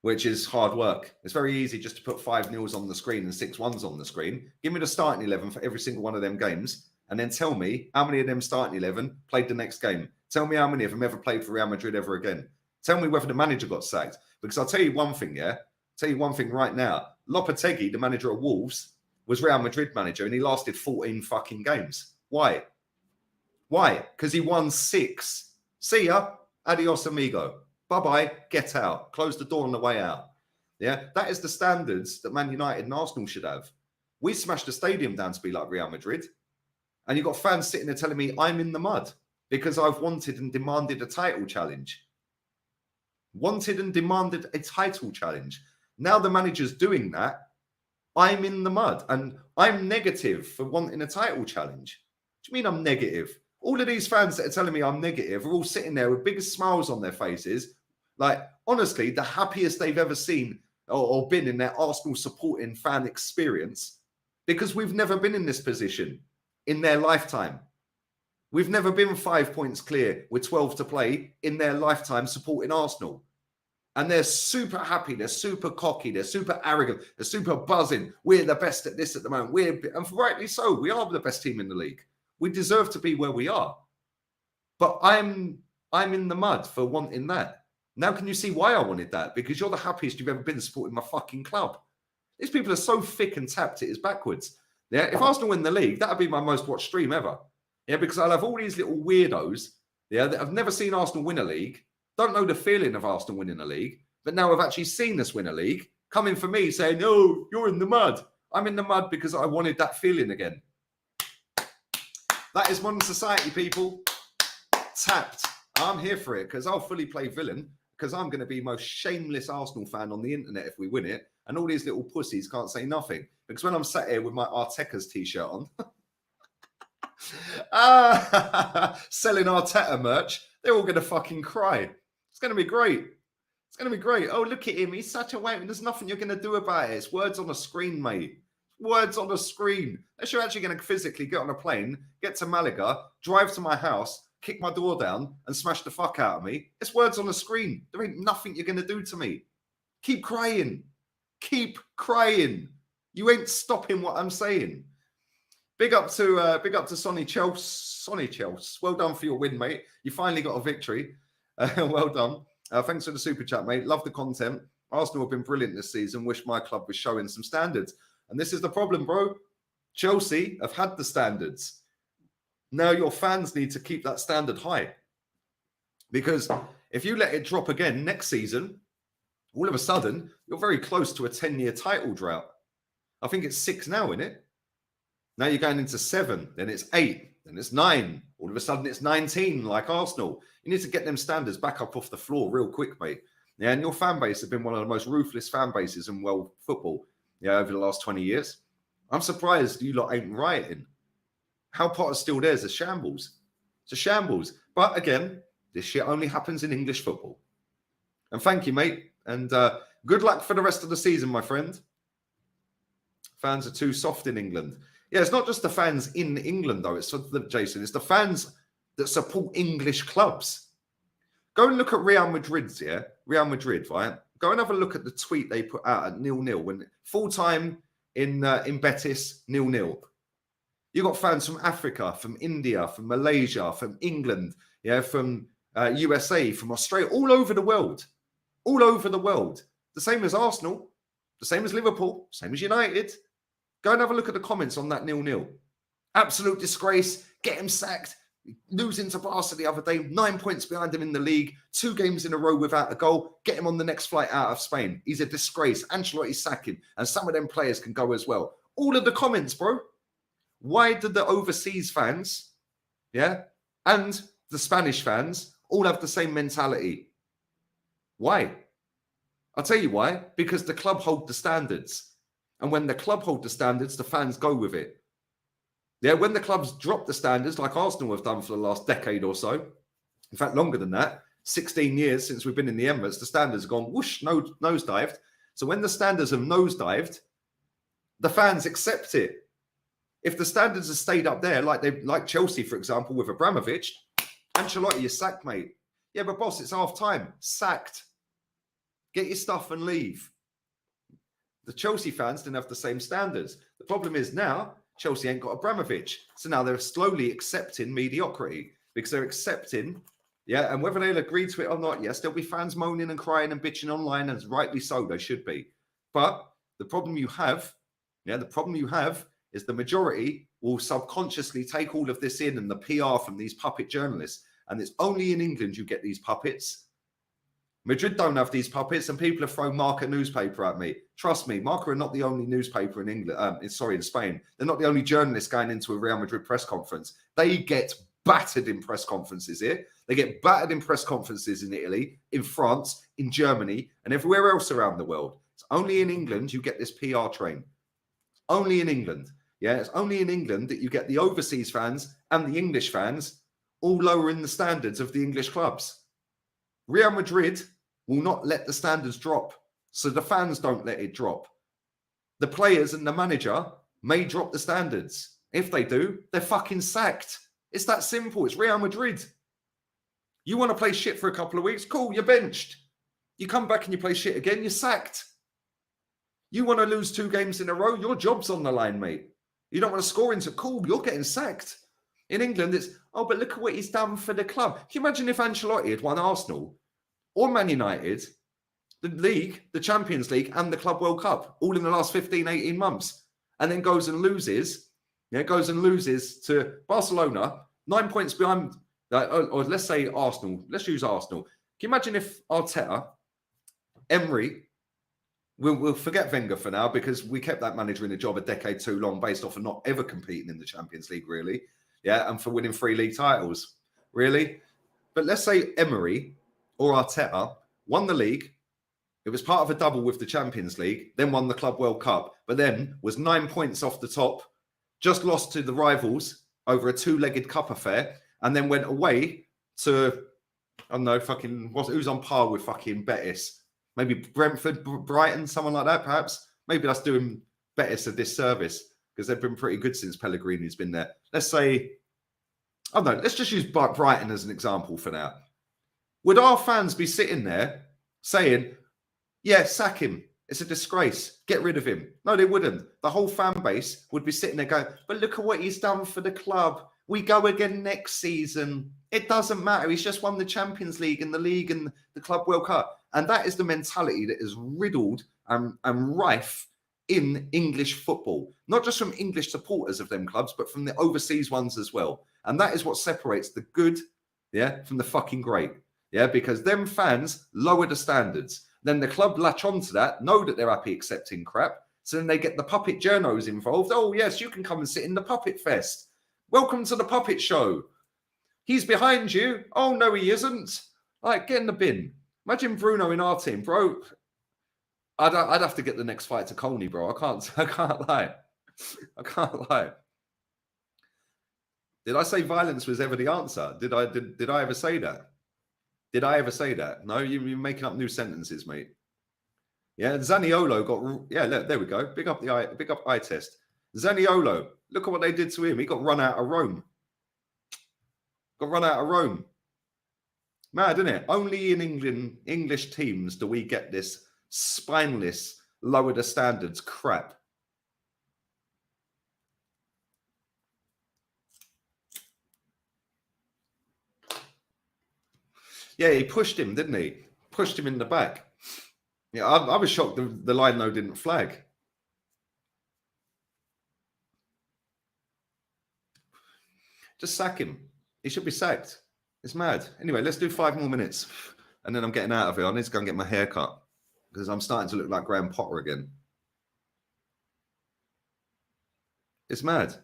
A: which is hard work. It's very easy just to put 5-0s on the screen and 6-1s on the screen. Give me the starting 11 for every single one of them games, and then tell me how many of them starting 11 played the next game. Tell me how many of them ever played for Real Madrid ever again. Tell me whether the manager got sacked. Because I'll tell you one thing, yeah? I'll tell you one thing right now. Lopetegui, the manager of Wolves, was Real Madrid manager, and he lasted 14 fucking games. Why? Why? Because he won 6. See ya. Adios, amigo. Bye-bye. Get out. Close the door on the way out. Yeah, that is the standards that Man United and Arsenal should have. We smashed the stadium down to be like Real Madrid. And you've got fans sitting there telling me I'm in the mud because I've wanted and demanded a title challenge. Wanted and demanded a title challenge. Now the manager's doing that. I'm in the mud. And I'm negative for wanting a title challenge. What do you mean I'm negative? All of these fans that are telling me I'm negative are all sitting there with big smiles on their faces. Like, honestly, the happiest they've ever seen or been in their Arsenal supporting fan experience, because we've never been in this position in their lifetime. We've never been 5 points clear with 12 to play in their lifetime supporting Arsenal. And they're super happy. They're super cocky. They're super arrogant. They're super buzzing. We're the best at this at the moment. And rightly so. We are the best team in the league. We deserve to be where we are. But I'm in the mud for wanting that. Now can you see why I wanted that? Because you're the happiest you've ever been supporting my fucking club. These people are so thick and tapped it is backwards. Yeah, if Arsenal win the league, that would be my most watched stream ever. Yeah, because I'll have all these little weirdos, yeah, that have never seen Arsenal win a league, don't know the feeling of Arsenal winning a league, but now have actually seen us win a league, coming for me saying, no, you're in the mud. I'm in the mud because I wanted that feeling again. That is modern society, people. Tapped. I'm here for it because I'll fully play villain because I'm going to be most shameless Arsenal fan on the internet if we win it. And all these little pussies can't say nothing. Because when I'm sat here with my Arteta's t-shirt on, selling Arteta merch, they're all going to fucking cry. It's going to be great. It's going to be great. Oh, look at him. He's such a wank. There's nothing you're going to do about it. It's words on a screen, mate. Words on a screen. Unless you're actually going to physically get on a plane, get to Malaga, drive to my house, kick my door down and smash the fuck out of me. It's words on a screen. There ain't nothing you're going to do to me. Keep crying. Keep crying. You ain't stopping what I'm saying. Big up to Sonny Chelsea. Sonny Chelsea. Well done for your win, mate. You finally got a victory. Well done. Thanks for the super chat, mate. Love the content. Arsenal have been brilliant this season. Wish my club was showing some standards. And this is the problem, bro. Chelsea have had the standards. Now your fans need to keep that standard high. Because if you let it drop again next season, all of a sudden, you're very close to a 10-year title drought. I think it's 6 now, isn't it? Now you're going into 7, then it's 8, then it's 9. All of a sudden, it's 19, like Arsenal. You need to get them standards back up off the floor real quick, mate. Yeah, and your fan base has been one of the most ruthless fan bases in world football, yeah, over the last 20 years. I'm surprised you lot ain't rioting. How Potter's still there is a shambles. It's a shambles. But again, this shit only happens in English football. And thank you, mate. And good luck for the rest of the season, my friend. Fans are too soft in England. Yeah, it's not just the fans in England, though. It's Jason. It's the fans that support English clubs. Go and look at Real Madrid's, yeah? Real Madrid, right? Go and have a look at the tweet they put out at 0-0 when full-time in Betis, 0-0. You got fans from Africa, from India, from Malaysia, from England, yeah, from USA, from Australia, all over the world. All over the world. The same as Arsenal, the same as Liverpool, same as United. Go and have a look at the comments on that 0-0. Absolute disgrace. Get him sacked. Losing to Barca the other day. 9 points behind him in the league. 2 games in a row without a goal. Get him on the next flight out of Spain. He's a disgrace. Ancelotti sack him. And some of them players can go as well. All of the comments, bro. Why did the overseas fans, yeah, and the Spanish fans all have the same mentality? Why? I'll tell you why. Because the club hold the standards. And when the club hold the standards, the fans go with it. Yeah, when the clubs drop the standards, like Arsenal have done for the last decade or so, in fact, longer than that, 16 years since we've been in the Emirates, the standards have gone whoosh, nosedived. So when the standards have nosedived, the fans accept it. If the standards have stayed up there, like Chelsea, for example, with Abramovich, Ancelotti, you're sacked, mate. Yeah, but boss, it's half time. Sacked. Get your stuff and leave. The Chelsea fans didn't have the same standards. The problem is now, Chelsea ain't got Abramovich. So now they're slowly accepting mediocrity because they're accepting, yeah, and whether they'll agree to it or not, yes, there'll be fans moaning and crying and bitching online, and rightly so, they should be. But the problem you have, is the majority will subconsciously take all of this in and the PR from these puppet journalists. And it's only in England you get these puppets. Madrid don't have these puppets, and people have thrown Marca newspaper at me. Trust me, Marca are not the only newspaper in England. In Spain. They're not the only journalists going into a Real Madrid press conference. They get battered in press conferences here. They get battered in press conferences in Italy, in France, in Germany, and everywhere else around the world. It's only in England you get this PR train. Only in England. Yeah, it's only in England that you get the overseas fans and the English fans all lowering the standards of the English clubs. Real Madrid will not let the standards drop, so the fans don't let it drop. The players and the manager may drop the standards. If they do, they're fucking sacked. It's that simple. It's Real Madrid. You want to play shit for a couple of weeks? Cool, you're benched. You come back and you play shit again, you're sacked. You want to lose 2 games in a row? Your job's on the line, mate. You don't want to score into cool, you're getting sacked. In England, it's, oh, but look at what he's done for the club. Can you imagine if Ancelotti had won Arsenal or Man United, the league, the Champions League, and the Club World Cup, all in the last 15, 18 months, and then goes and loses to Barcelona, 9 points behind, or let's say Arsenal. Let's use Arsenal. Can you imagine if Arteta, Emery, we'll forget Wenger for now because we kept that manager in the job a decade too long based off of not ever competing in the Champions League, really. Yeah, and for winning 3 league titles, really. But let's say Emery or Arteta won the league. It was part of a double with the Champions League, then won the Club World Cup, but then was 9 points off the top, just lost to the rivals over a 2-legged cup affair, and then went away to, I don't know, who's on par with fucking Betis? Maybe Brentford, Brighton, someone like that, perhaps. Maybe that's doing Betis a disservice because they've been pretty good since Pellegrini's been there. Let's say, I don't know, let's just use Brighton as an example for now. Would our fans be sitting there saying, yeah, sack him. It's a disgrace. Get rid of him. No, they wouldn't. The whole fan base would be sitting there going, but look at what he's done for the club. We go again next season. It doesn't matter. He's just won the Champions League and the Club World Cup. And that is the mentality that is riddled and rife in English football. Not just from English supporters of them clubs, but from the overseas ones as well. And that is what separates the good, yeah, from the fucking great. Yeah, because them fans lower the standards. Then the club latch onto that, know that they're happy accepting crap. So then they get the puppet journos involved. Oh, yes, you can come and sit in the puppet fest. Welcome to the puppet show. He's behind you. Oh, no, he isn't. Like, get in the bin. Imagine Bruno in our team, bro. I'd have to get the next fight to Colney, bro. I can't lie. I can't lie. Did I say violence was ever the answer? Did I ever say that? Did I ever say that? No, you're making up new sentences, mate. Yeah, Zaniolo got... Yeah, look, there we go. Big up eye test. Zaniolo Look at what they did to him. He got run out of Rome. Got run out of Rome. Mad, isn't it? Only in England, English teams do we get this spineless, lower the standards crap. Yeah, he pushed him, didn't he? Pushed him in the back. Yeah, I was shocked the line though didn't flag. Just sack him. He should be sacked. It's mad. Anyway, let's do 5 more minutes. And then I'm getting out of here. I need to go and get my hair cut because I'm starting to look like Graham Potter again. It's mad.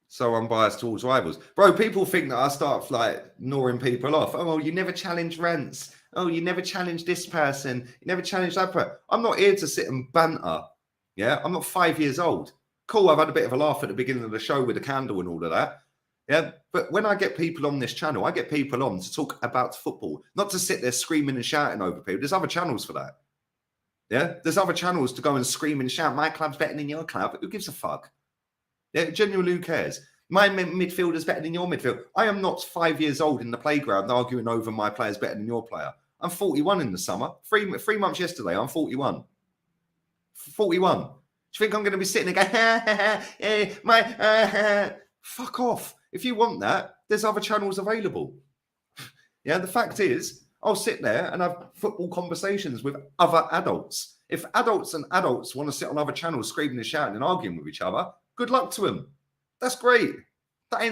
A: So unbiased towards rivals. Bro, people think that I start like gnawing people off. Oh, well, you never challenge rants. Oh, you never challenge this person. You never challenge that person. I'm not here to sit and banter. Yeah, I'm not 5 years old. Cool, I've had a bit of a laugh at the beginning of the show with the candle and all of that. Yeah, but when I get people on this channel, I get people on to talk about football, not to sit there screaming and shouting over people. There's other channels for that. Yeah, there's other channels to go and scream and shout, my club's better than your club. Who gives a fuck? Yeah, genuinely, who cares? My midfielder's better than your midfield. I am not 5 years old in the playground arguing over my player's better than your player. I'm 41 in the summer. Three months yesterday, I'm 41. 41. Do you think I'm going to be sitting and go, fuck off. If you want that, there's other channels available. Yeah, the fact is, I'll sit there and have football conversations with other adults. If adults and adults want to sit on other channels screaming and shouting and arguing with each other, good luck to them. That's great. That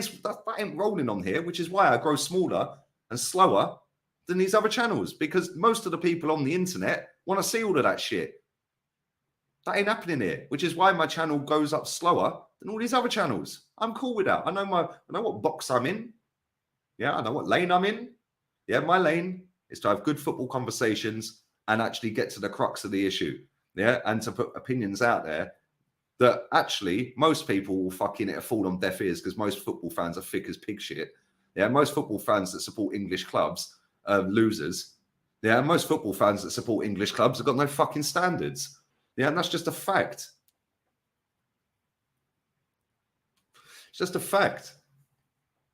A: ain't rolling on here, which is why I grow smaller and slower than these other channels, because most of the people on the internet want to see all of that shit. That ain't happening here, which is why my channel goes up slower than all these other channels. I'm cool with that. I know what box I'm in. Yeah, I know what lane I'm in. Yeah, my lane is to have good football conversations and actually get to the crux of the issue. Yeah, and to put opinions out there that actually most people will fucking fall on deaf ears, because most football fans are thick as pig shit. Yeah, most football fans that support English clubs are losers. Yeah, most football fans that support English clubs have got no fucking standards. Yeah, and that's just a fact. It's just a fact.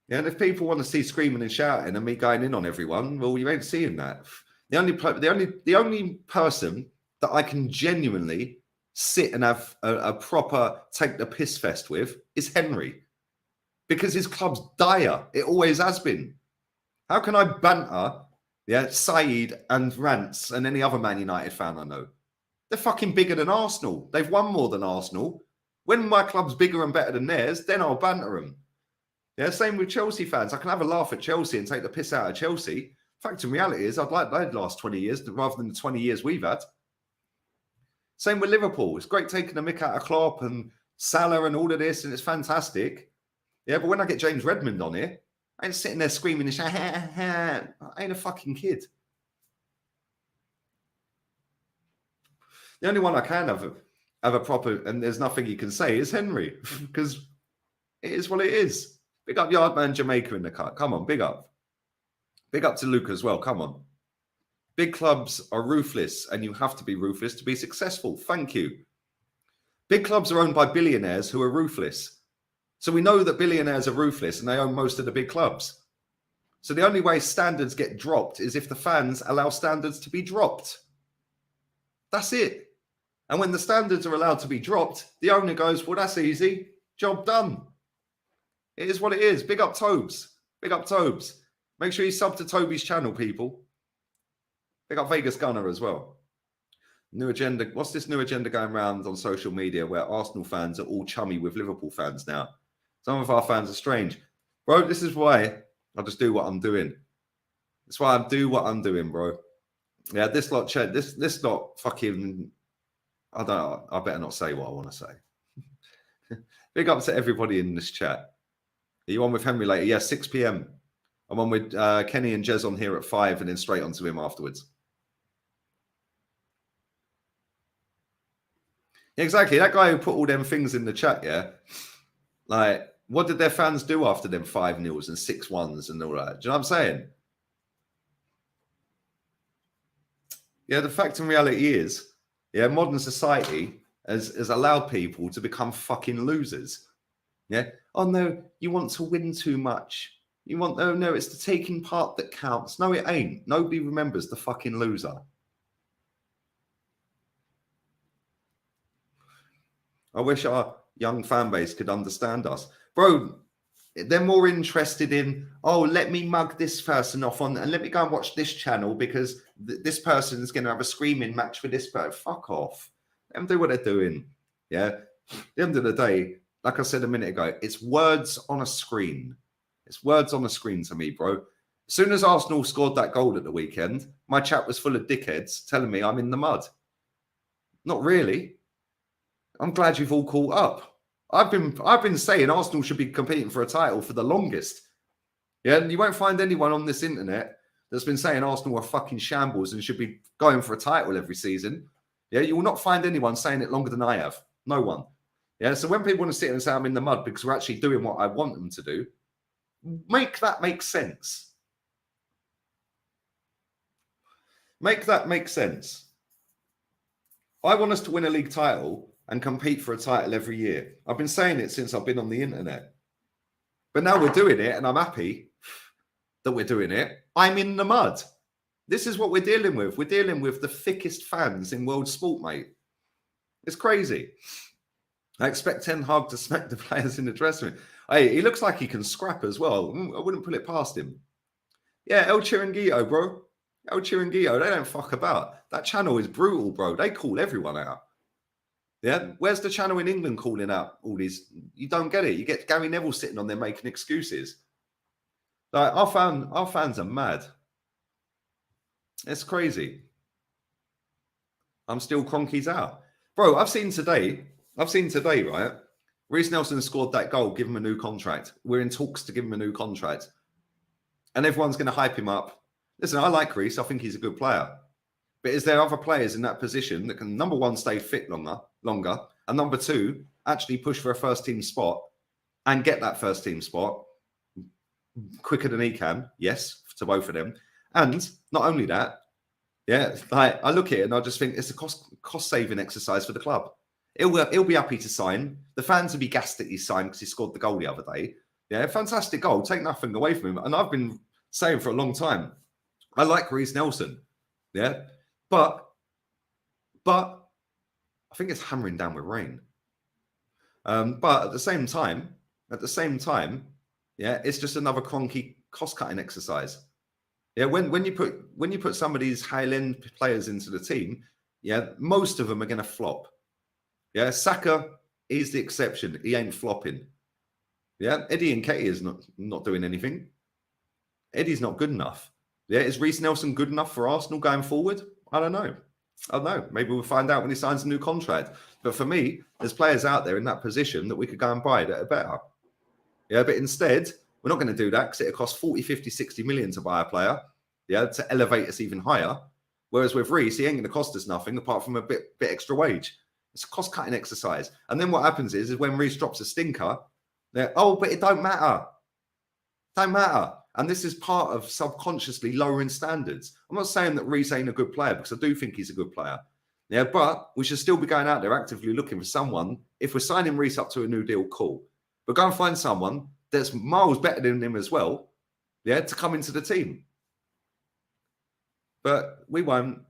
A: Yeah, and if people want to see screaming and shouting and me going in on everyone, well, you ain't seeing that. The only person that I can genuinely sit and have a proper take the piss fest with is Henry, because his club's dire. It always has been. How can I banter, yeah, Saeed and Rants and any other Man United fan I know? They're fucking bigger than Arsenal. They've won more than Arsenal. When my club's bigger and better than theirs, then I'll banter them. Yeah, same with Chelsea fans. I can have a laugh at Chelsea and take the piss out of Chelsea. Fact and reality is, I'd like they'd last 20 years rather than the 20 years we've had. Same with Liverpool. It's great taking the mick out of Klopp and Salah and all of this, and it's fantastic. Yeah, but when I get James Redmond on here, I ain't sitting there screaming and shouting, I ain't a fucking kid. The only one I can have a proper, and there's nothing you can say, is Henry, because it is what it is. Big up Yardman Jamaica in the cut. Come on, big up. Big up to Luke as well. Come on. Big clubs are ruthless, and you have to be ruthless to be successful. Thank you. Big clubs are owned by billionaires who are ruthless. So we know that billionaires are ruthless, and they own most of the big clubs. So the only way standards get dropped is if the fans allow standards to be dropped. That's it. And when the standards are allowed to be dropped, the owner goes, well, that's easy. Job done. It is what it is. Big up Tobes. Big up Tobes. Make sure you sub to Toby's channel, people. Big up Vegas Gunner as well. New agenda. What's this new agenda going around on social media where Arsenal fans are all chummy with Liverpool fans now? Some of our fans are strange. Bro, this is why I just do what I'm doing. That's why I do what I'm doing, bro. Yeah, this lot, this lot fucking... I don't know. I better not say what I want to say. Big up to everybody in this chat. Are you on with Henry later? Yeah, 6 p.m. I'm on with Kenny and Jez on here at 5 and then straight on to him afterwards. Yeah, exactly. That guy who put all them things in the chat, yeah? Like, what did their fans do after them 5-0s and 6-1s and all that? Do you know what I'm saying? Yeah, the fact and reality is, yeah, modern society has allowed people to become fucking losers. Yeah. Oh no, you want to win too much. You want no, it's the taking part that counts. No, it ain't. Nobody remembers the fucking loser. I wish our young fan base could understand us. Bro, they're more interested in, oh, let me mug this person off on and let me go and watch this channel because this person is going to have a screaming match for this person. Fuck off. Let them do what they're doing. Yeah. At the end of the day, like I said a minute ago, it's words on a screen. It's words on a screen to me, bro. As soon as Arsenal scored that goal at the weekend, my chat was full of dickheads telling me I'm in the mud. Not really. I'm glad you've all caught up. I've been saying Arsenal should be competing for a title for the longest. Yeah, and you won't find anyone on this internet that's been saying Arsenal are fucking shambles and should be going for a title every season. Yeah, you will not find anyone saying it longer than I have. No one. Yeah, so when people want to sit and say I'm in the mud because we're actually doing what I want them to do, make that make sense. Make that make sense. I want us to win a league title and compete for a title every year. I've been saying it since I've been on the internet. But now we're doing it, and I'm happy that we're doing it. I'm in the mud. This is what we're dealing with. We're dealing with the thickest fans in world sport, mate. It's crazy. I expect Ten Hag to smack the players in the dressing room. Hey, he looks like he can scrap as well. I wouldn't put it past him. Yeah, El Chiringuito, bro. El Chiringuito, they don't fuck about. That channel is brutal, bro. They call everyone out. Yeah, where's the channel in England calling out all these? You don't get it. You get Gary Neville sitting on there making excuses. Like our fans are mad. It's crazy. I'm still Cronky's out, bro. I've seen today, right? Reece Nelson scored that goal, give him a new contract. We're in talks to give him a new contract, and everyone's going to hype him up. Listen, I like Reece. I think he's a good player. But is there other players in that position that can, number one, stay fit longer, and number two, actually push for a first-team spot and get that first-team spot quicker than he can? Yes, to both of them. And not only that, yeah, like I look at it and I just think it's a cost-saving exercise for the club. He'll be happy to sign. The fans will be gassed that he signed because he scored the goal the other day. Yeah, fantastic goal. Take nothing away from him. And I've been saying for a long time, I like Reece Nelson. Yeah. But I think it's hammering down with rain. But at the same time, yeah, it's just another cronky cost-cutting exercise. Yeah, when you put some of these high-end players into the team, yeah, most of them are going to flop. Yeah, Saka is the exception. He ain't flopping. Yeah, Eddie Nketiah is not doing anything. Eddie's not good enough. Yeah, is Reece Nelson good enough for Arsenal going forward? I don't know. Maybe we'll find out when he signs a new contract. But for me, there's players out there in that position that we could go and buy that are better. Yeah, but instead, we're not going to do that because it'll cost 40, 50, 60 million to buy a player, yeah, to elevate us even higher. Whereas with Reece, he ain't going to cost us nothing apart from a bit extra wage. It's a cost-cutting exercise. And then what happens is when Reece drops a stinker, they're, oh, but it don't matter. Don't matter. And this is part of subconsciously lowering standards. I'm not saying that Reece ain't a good player because I do think he's a good player. Yeah, but we should still be going out there actively looking for someone. If we're signing Reece up to a new deal, cool. But go and find someone that's miles better than him as well, yeah, to come into the team. But we won't.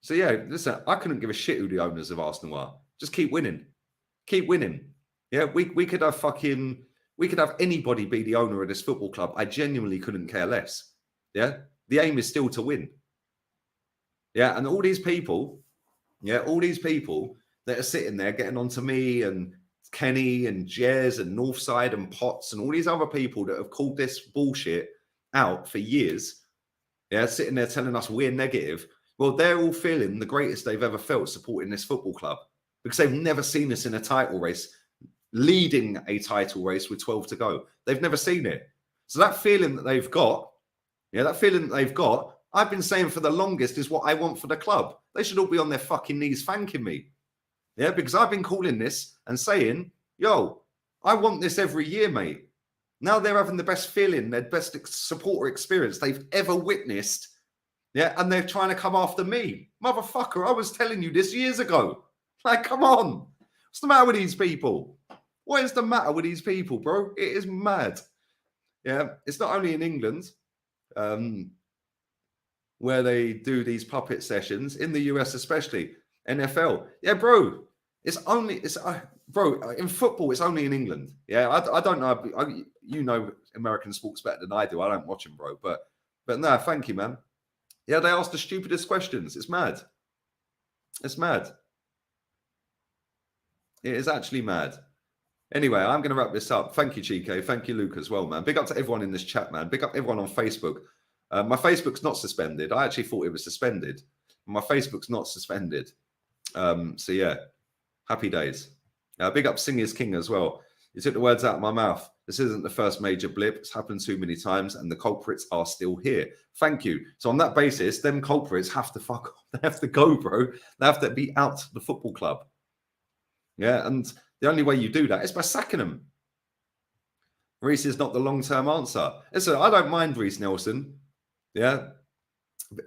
A: So, yeah, listen, I couldn't give a shit who the owners of Arsenal are. Just keep winning. Keep winning. Yeah, we could have anybody be the owner of this football club. I genuinely couldn't care less. Yeah, the aim is still to win. Yeah, and all these people that are sitting there getting onto me and Kenny and Jez and Northside and Potts and all these other people that have called this bullshit out for years. Yeah, sitting there telling us we're negative. Well, they're all feeling the greatest they've ever felt supporting this football club because they've never seen us in a title race, leading a title race with 12 to go. They've never seen it. So that feeling that they've got, I've been saying for the longest is what I want for the club. They should all be on their fucking knees thanking me. Yeah, because I've been calling this and saying, yo, I want this every year, mate. Now they're having the best feeling, their best supporter experience they've ever witnessed. Yeah, and they're trying to come after me. Motherfucker, I was telling you this years ago. Like, come on. What's the matter with these people? What is the matter with these people, bro? It is mad. Yeah, it's not only in England where they do these puppet sessions, in the US especially, NFL. Yeah, bro, bro, in football, it's only in England. Yeah, I don't know. You know American sports better than I do. I don't watch them, bro. But no, thank you, man. Yeah, they ask the stupidest questions. It's mad. It's mad. It is actually mad. Anyway, I'm going to wrap this up. Thank you, Chico. Thank you, Luke, as well, man. Big up to everyone in this chat, man. Big up everyone on Facebook. My Facebook's not suspended. I actually thought it was suspended. My Facebook's not suspended. So, yeah, happy days. Big up Singers King as well. You took the words out of my mouth. This isn't the first major blip. It's happened too many times, and the culprits are still here. Thank you. So on that basis, them culprits have to fuck off. They have to go, bro. They have to be out the football club. Yeah, and the only way you do that is by sacking them. Reece is not the long-term answer. Listen, I don't mind Reece Nelson. Yeah,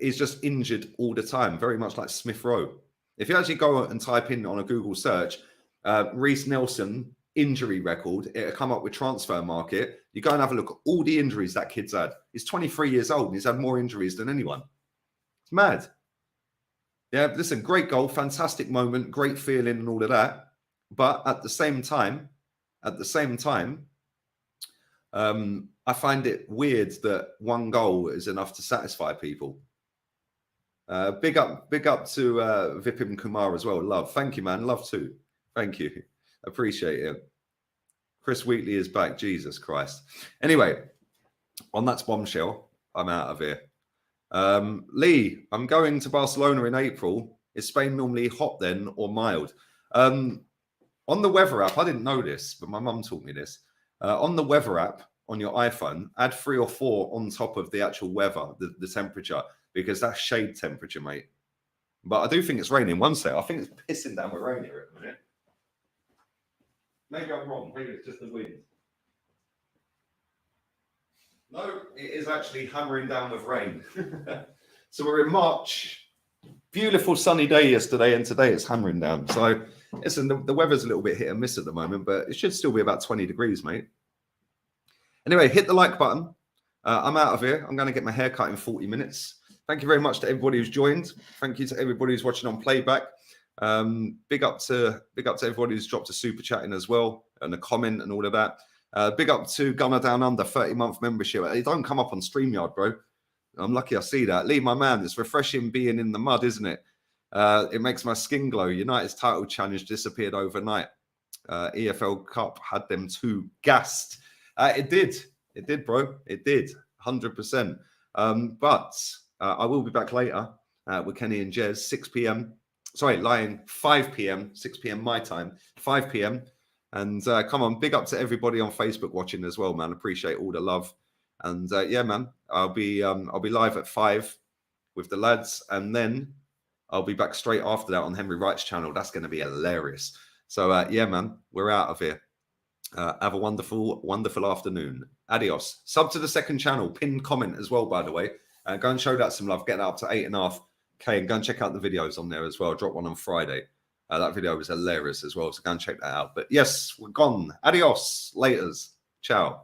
A: he's just injured all the time, very much like Smith Rowe. If you actually go and type in on a Google search, Reece Nelson injury record, it'll come up with transfer market. You go and have a look at all the injuries that kid's had. He's 23 years old and he's had more injuries than anyone. It's mad. Yeah, listen, great goal, fantastic moment, great feeling and all of that. But at the same time, I find it weird that one goal is enough to satisfy people. Big up to Vipin Kumar as well. Love. Thank you, man. Love too. Thank you. Appreciate it. Chris Wheatley is back. Jesus Christ. Anyway, on that bombshell, I'm out of here. Lee, I'm going to Barcelona in April. Is Spain normally hot then or mild? On the weather app, I didn't know this, but my mum taught me this. On the weather app on your iPhone, add 3 or 4 on top of the actual weather, the temperature, because that's shade temperature, mate. But I do think it's raining. One sec, I think it's pissing down with rain here at the minute. Maybe I'm wrong. Maybe it's just the wind. No, it is actually hammering down with rain. So we're in March. Beautiful sunny day yesterday, and today it's hammering down. So listen, the weather's a little bit hit and miss at the moment, but it should still be about 20 degrees, mate. Anyway, hit the like button. I'm out of here. I'm going to get my hair cut in 40 minutes. Thank you very much to everybody who's joined. Thank you to everybody who's watching on playback. Big up to everybody who's dropped a super chat in as well and a comment and all of that. Big up to Gunner Down Under, 30-month membership. It don't come up on StreamYard, bro. I'm lucky I see that. Lee, my man, it's refreshing being in the mud, isn't it? It makes my skin glow. United's title challenge disappeared overnight. EFL Cup had them too gassed. It did, bro. It did, 100%. But I will be back later with Kenny and Jez, 6 p.m. Sorry, lying 5 p.m., 6 p.m. my time, 5 p.m. And come on, big up to everybody on Facebook watching as well, man. Appreciate all the love. And yeah, man, I'll be live at 5 with the lads, and then I'll be back straight after that on Henry Wright's channel. That's going to be hilarious. So yeah, man, we're out of here. Have a wonderful, wonderful afternoon. Adios. Sub to the second channel. Pinned comment as well, by the way. Go and show that some love. Get that up to 8.5K, and go and check out the videos on there as well. I dropped one on Friday. That video was hilarious as well, so go and check that out. But yes, we're gone. Adios. Laters. Ciao.